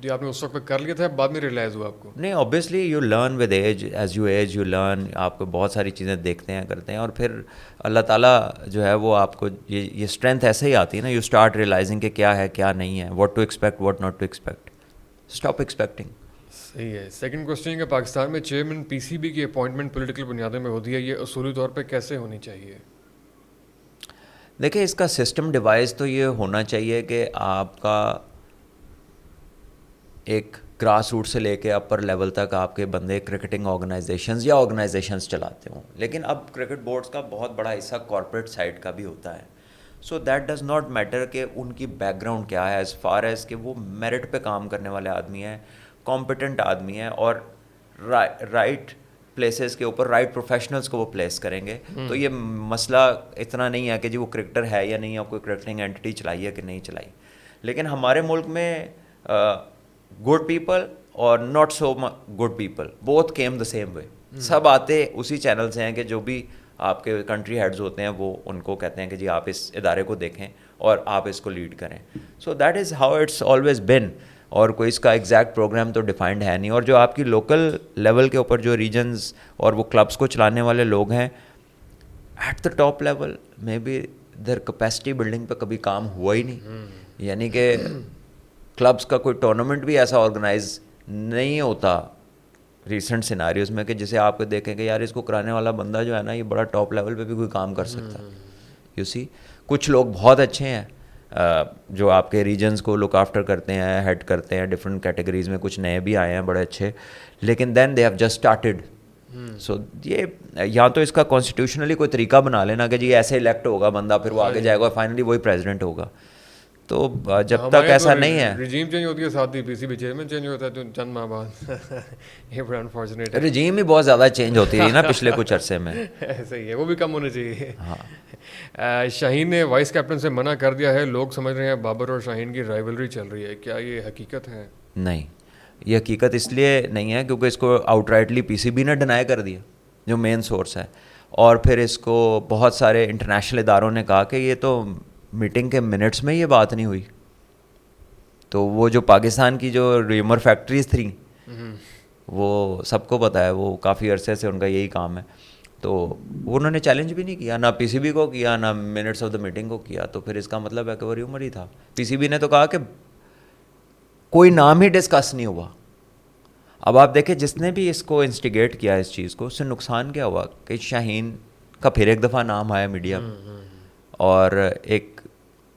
جی آپ نے اس وقت کر لیا تھا, بعد میں ریئلائز ہوا آپ کو؟ نہیں, obviously you learn with age, as you age you learn. آپ کو بہت ساری چیزیں دیکھتے ہیں, کرتے ہیں, اور پھر اللہ تعالیٰ جو ہے وہ آپ کو یہ اسٹرینتھ ایسے ہی آتی ہے نا. یو اسٹارٹ ریئلائزنگ کہ کیا ہے کیا نہیں ہے, what to expect what not to expect. Stop expecting. صحیح ہے. سیکنڈ کوشچن کہ پاکستان میں چیئرمین پی سی بی کی اپوائنٹمنٹ پولیٹیکل بنیادوں میں ہوتی ہے, یہ اصولی طور پہ کیسے ہونی چاہیے؟ دیکھیں اس کا سسٹم ڈیوائس تو یہ ہونا چاہیے کہ آپ کا ایک گراس روٹ سے لے کے اپر لیول تک آپ کے بندے کرکٹنگ آرگنائزیشنز یا آرگنائزیشنز چلاتے ہوں. لیکن اب کرکٹ بورڈز کا بہت بڑا حصہ کارپوریٹ سائڈ کا بھی ہوتا ہے. So that does not matter کہ ان کی بیک گراؤنڈ کیا ہے, ایز فار ایز کہ وہ میرٹ پہ کام کرنے والے آدمی ہیں, کمپیٹنٹ آدمی ہیں, اور رائٹ پلیسز کے اوپر رائٹ پروفیشنلس کو وہ پلیس کریں گے. تو یہ مسئلہ اتنا نہیں ہے کہ جی وہ کرکٹر ہے یا نہیں, یا کوئی کرکٹنگ اینٹی چلائی ہے کہ نہیں چلائی. لیکن ہمارے ملک میں گڈ پیپل اور not so good people both came the same way. سب آتے اسی چینل سے ہیں کہ جو بھی آپ کے کنٹری ہیڈز ہوتے ہیں وہ ان کو کہتے ہیں کہ جی آپ اس ادارے کو دیکھیں اور آپ اس کو لیڈ کریں. So that is how it's always been. اور کوئی اس کا ایگزیکٹ پروگرام تو ڈیفائنڈ ہے نہیں. اور جو آپ کی لوکل لیول کے اوپر جو ریجنز اور وہ کلبس کو چلانے والے لوگ ہیں ایٹ دا ٹاپ لیول میں بھی دیر کیپیسٹی بلڈنگ پہ کبھی کام ہوا ہی نہیں. یعنی کہ کلبس کا کوئی ٹورنامنٹ بھی ایسا آرگنائز نہیں ہوتا ریسنٹ سیناریوز میں کہ جسے آپ کو دیکھیں کہ یار اس کو کرانے والا بندہ جو ہے نا یہ بڑا ٹاپ لیول پہ بھی کوئی کام کر سکتا ہے. یو سی کچھ لوگ بہت اچھے ہیں جو آپ کے ریجنز کو لک آفٹر کرتے ہیں, ہیڈ کرتے ہیں ڈفرینٹ کیٹیگریز میں. کچھ نئے بھی آئے ہیں بڑے اچھے, لیکن دین دے ہیو جسٹ اسٹارٹڈ. سو یہ یا تو اس کا کانسٹیٹیوشنلی کوئی طریقہ بنا لینا کہ جی ایسے الیکٹ ہوگا بندہ, پھر وہ آگے جائے گا, فائنلی وہی پریزیڈنٹ ہوگا. تو جب تک ایسا نہیں ہے, رجیم چینج ہوتی ہے ساتھ ہی پی سی بی چیئرمین چینج ہوتا ہے تو چند ماہ بعد. یہ بڑا انفارچونیٹ ہے. رجیم ہی بہت زیادہ چینج ہوتی رہی نا پچھلے کچھ عرصے میں. ایسا ہی ہے, وہ بھی کم ہونے چاہیے. شاہین نے وائس کیپٹن سے منع کر دیا ہے. لوگ سمجھ رہے ہیں بابر اور شاہین کی رائیولری چل رہی ہے, کیا یہ حقیقت ہے؟ نہیں, یہ حقیقت اس لیے نہیں ہے کیونکہ اس کو out rightly P C be نے ڈینائی کر دیا جو مین سورس ہے. اور پھر اس کو بہت سارے انٹرنیشنل اداروں نے کہا کہ یہ تو میٹنگ کے منٹس میں یہ بات نہیں ہوئی. تو وہ جو پاکستان کی جو ریومر فیکٹریز تھیں وہ سب کو پتہ ہے, وہ کافی عرصے سے ان کا یہی کام ہے. تو انہوں نے چیلنج بھی نہیں کیا, نہ پی سی بی کو کیا, نہ منٹس آف دا میٹنگ کو کیا. تو پھر اس کا مطلب ہے کہ وہ ریومر ہی تھا. پی سی بی نے تو کہا کہ کوئی نام ہی ڈسکس نہیں ہوا. اب آپ دیکھیں جس نے بھی اس کو انسٹیگیٹ کیا اس چیز کو, اس سے نقصان کیا ہوا کہ شاہین کا پھر ایک دفعہ نام آیا میڈیا میں. اور ایک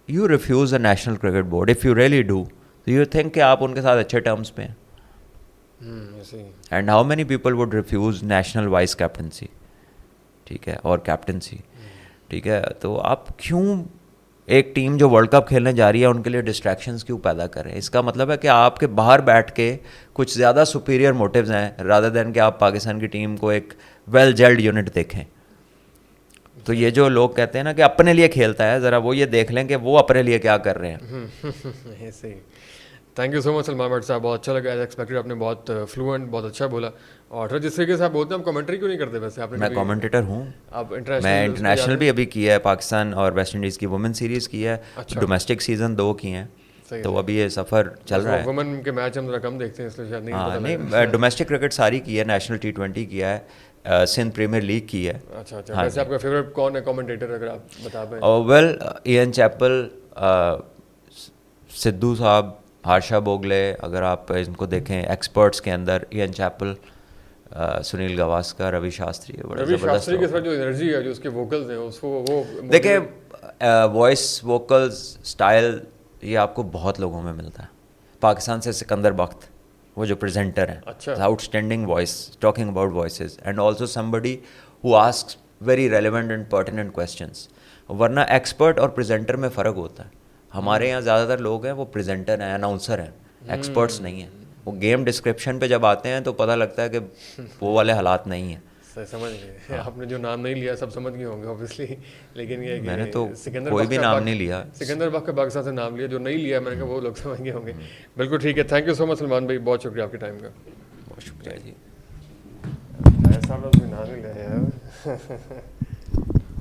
you refuse a national cricket board if you really do, you think کہ آپ ان کے ساتھ اچھے ٹرمز پہ ہیں. And how many people would refuse national vice captaincy, ٹھیک ہے, اور کیپٹنسی, ٹھیک ہے. تو آپ کیوں ایک ٹیم جو ورلڈ کپ کھیلنے جا رہی ہے ان کے لیے ڈسٹریکشنز کیوں پیدا کریں؟ اس کا مطلب ہے کہ آپ کے باہر بیٹھ کے کچھ زیادہ سپیریئر موٹیوز ہیں رادر دین کہ آپ پاکستان کی ٹیم کو ایک ویل جیلڈ یونٹ دیکھیں. تو یہ جو لوگ کہتے ہیں نا کہ اپنے لیے کھیلتا ہے, ذرا وہ یہ دیکھ لیں کہ وہ اپنے لیے کیا کر رہے ہیں. ایسے ہی. Thank you so much Salman Butt sahib, بہت اچھا لگا. ایز ایکسپیکٹڈ آپ نے بہت فلوئنٹ, بہت اچھا بولا. اور جس طریقے سے آپ بولتے ہیں, آپ کمنٹری کیوں نہیں کرتے ویسے؟ آپ نے میں کامنٹیٹر ہوں, آپ میں انٹرنیشنل بھی ابھی کیا ہے, پاکستان اور ویسٹ انڈیز کی وومن سیریز کی ہے, ڈومیسٹک سیزن 2 کی ہیں. تو ابھی یہ سفر چل رہا ہے. وومن کے میچ ہم ذرا کم دیکھتے ہیں اس لیے شاید نہیں پتہ. نہیں, ڈومیسٹک کرکٹ ساری کی ہے, نیشنل T20 کیا ہے, سندھ پریمیئر لیگ کی ہے. اچھا اچھا. ویسے آپ کا فیوریٹ کون ہے کامنٹیٹر اگر آپ بتا پائیں؟ ویل ایئن چیپل, سدھو صاحب, ہارشا بوگلے, اگر آپ ان کو دیکھیں ایکسپرٹس کے اندر, ایئن چیپل, سنیل گواسکر, روی شاستری. روی شاستری کے ساتھ جو انرجی ہے, جو اس کے ووکلز ہیں, اس کو وہ دیکھیں وائس ووکلز اسٹائل یہ آپ کو بہت لوگوں میں ملتا ہے. پاکستان سے سکندر بخت, وہ جو پریزنٹر ہیں, outstanding voice, talking about voices, and also somebody who asks very relevant and pertinent questions. ورنہ ایکسپرٹ اور پریزنٹر میں فرق ہوتا ہے. ہمارے یہاں زیادہ تر لوگ ہیں وہ پریزنٹر ہیں, اناؤنسر ہیں, ایکسپرٹس نہیں ہیں. وہ گیم ڈسکرپشن پہ جب آتے ہیں تو پتہ لگتا ہے کہ وہ والے حالات نہیں ہیں. سمجھ گئے آپ نے جو نام نہیں لیا سب سمجھ گئے ہوں گے اوبیسلی, لیکن یہ میں نے تو کوئی بھی نام نہیں لیا. سکندر بخت کا پاکستان سے نام لیا, جو نہیں لیا میں نے کہا وہ لوگ سمجھ گئے ہوں گے. بالکل ٹھیک ہے. Thank you so much Salman بھائی, بہت شکریہ آپ کے ٹائم کا. بہت شکریہ جی. ایسا نام نہیں لیا یار.